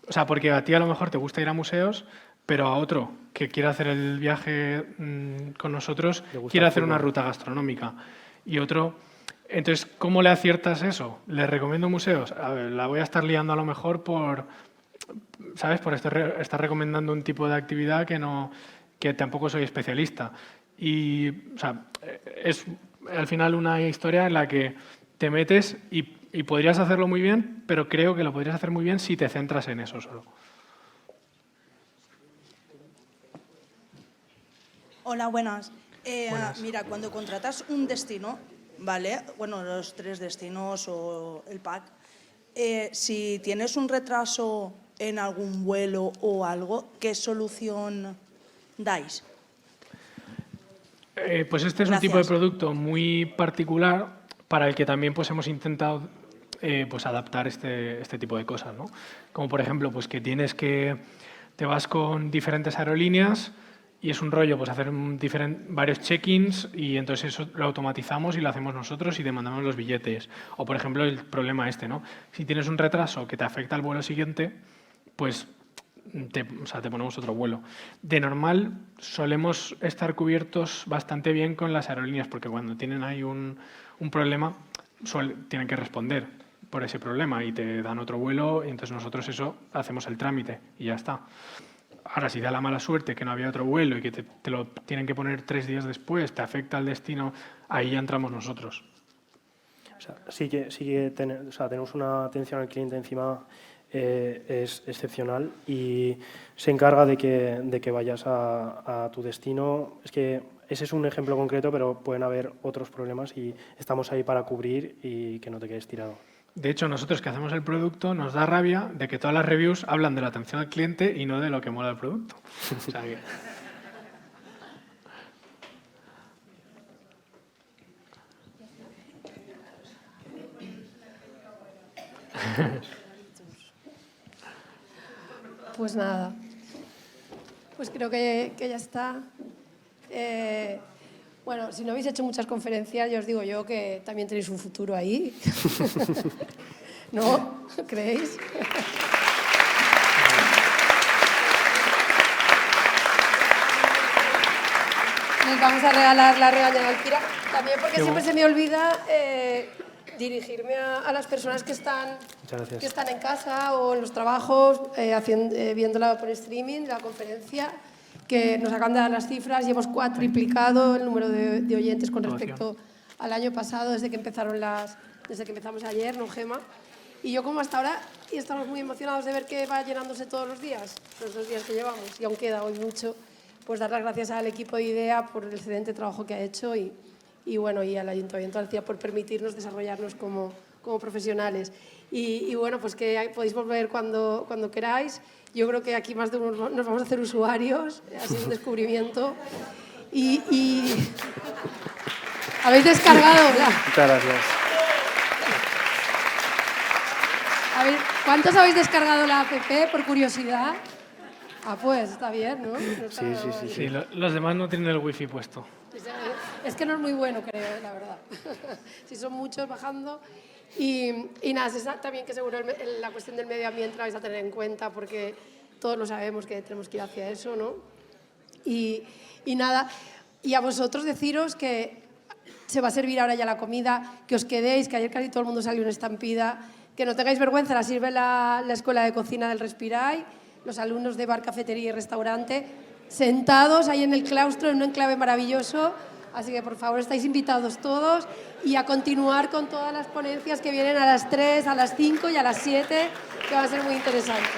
o sea, porque a ti a lo mejor te gusta ir a museos, pero a otro que quiere hacer el viaje con nosotros quiere hacer una ruta gastronómica. Y otro... Entonces, ¿cómo le aciertas eso? ¿Le recomiendo museos? A ver, la voy a estar liando a lo mejor por... ¿Sabes? Por estar recomendando un tipo de actividad que tampoco soy especialista. Y, o sea, es al final una historia en la que te metes y podrías hacerlo muy bien, pero creo que lo podrías hacer muy bien si te centras en eso solo. Hola, buenas. Mira, cuando contratas un destino, ¿vale? Bueno, los 3 destinos o el pack, si tienes un retraso en algún vuelo o algo, ¿qué solución dais? Pues este es un tipo de producto muy particular para el que también pues, hemos intentado pues, adaptar este tipo de cosas, ¿no? Como por ejemplo, pues que te vas con diferentes aerolíneas y es un rollo pues hacer varios check-ins y entonces eso lo automatizamos y lo hacemos nosotros y te mandamos los billetes. O por ejemplo el problema ¿no? Si tienes un retraso que te afecta al vuelo siguiente, pues te ponemos otro vuelo. De normal solemos estar cubiertos bastante bien con las aerolíneas porque cuando tienen ahí un problema tienen que responder por ese problema y te dan otro vuelo y entonces nosotros eso hacemos el trámite y ya está. Ahora, si da la mala suerte que no había otro vuelo y que te lo tienen que poner 3 días después, te afecta al destino, ahí ya entramos nosotros. O sea, sí que tenemos una atención al cliente encima es excepcional y se encarga de que vayas a tu destino. Es que ese es un ejemplo concreto, pero pueden haber otros problemas y estamos ahí para cubrir y que no te quedes tirado. De hecho, nosotros que hacemos el producto nos da rabia de que todas las reviews hablan de la atención al cliente y no de lo que mola el producto. O sea que... Pues nada, pues creo que ya está. Bueno, si no habéis hecho muchas conferencias, ya os digo yo que también tenéis un futuro ahí. ¿No? ¿Creéis? Les vamos a regalar la regaña de Alpira. También porque siempre se me olvida dirigirme a las personas que están en casa o en los trabajos, viéndola por streaming, la conferencia, que nos acaban de dar las cifras y hemos cuatriplicado el número de oyentes con respecto al año pasado, desde que empezamos ayer, ¿no, Gemma? Y yo como hasta ahora, y estamos muy emocionados de ver que va llenándose todos los días, los 2 días que llevamos, y aún queda hoy mucho, pues dar las gracias al equipo de IDEA por el excelente trabajo que ha hecho y bueno, y al Ayuntamiento de Alcira por permitirnos desarrollarnos como profesionales. Y bueno, pues que podéis volver cuando queráis. Yo creo que aquí más de uno nos vamos a hacer usuarios, ha sido un descubrimiento. Y habéis descargado. Muchas gracias. A ver, ¿cuántos habéis descargado la app por curiosidad? Ah, pues está bien, ¿no? Sí, los demás no tienen el wifi puesto. Es que no es muy bueno, creo, la verdad. Si son muchos bajando. Y nada, es también que seguro la cuestión del medio ambiente la vais a tener en cuenta porque todos lo sabemos que tenemos que ir hacia eso, ¿no? Y nada, y a vosotros deciros que se va a servir ahora ya la comida, que os quedéis, que ayer casi todo el mundo salió en estampida, que no tengáis vergüenza, la sirve la Escuela de Cocina del Respirai, los alumnos de bar, cafetería y restaurante, sentados ahí en el claustro, en un enclave maravilloso. Así que, por favor, estáis invitados todos y a continuar con todas las ponencias que vienen a las 3, a las 5 y a las 7, que va a ser muy interesante.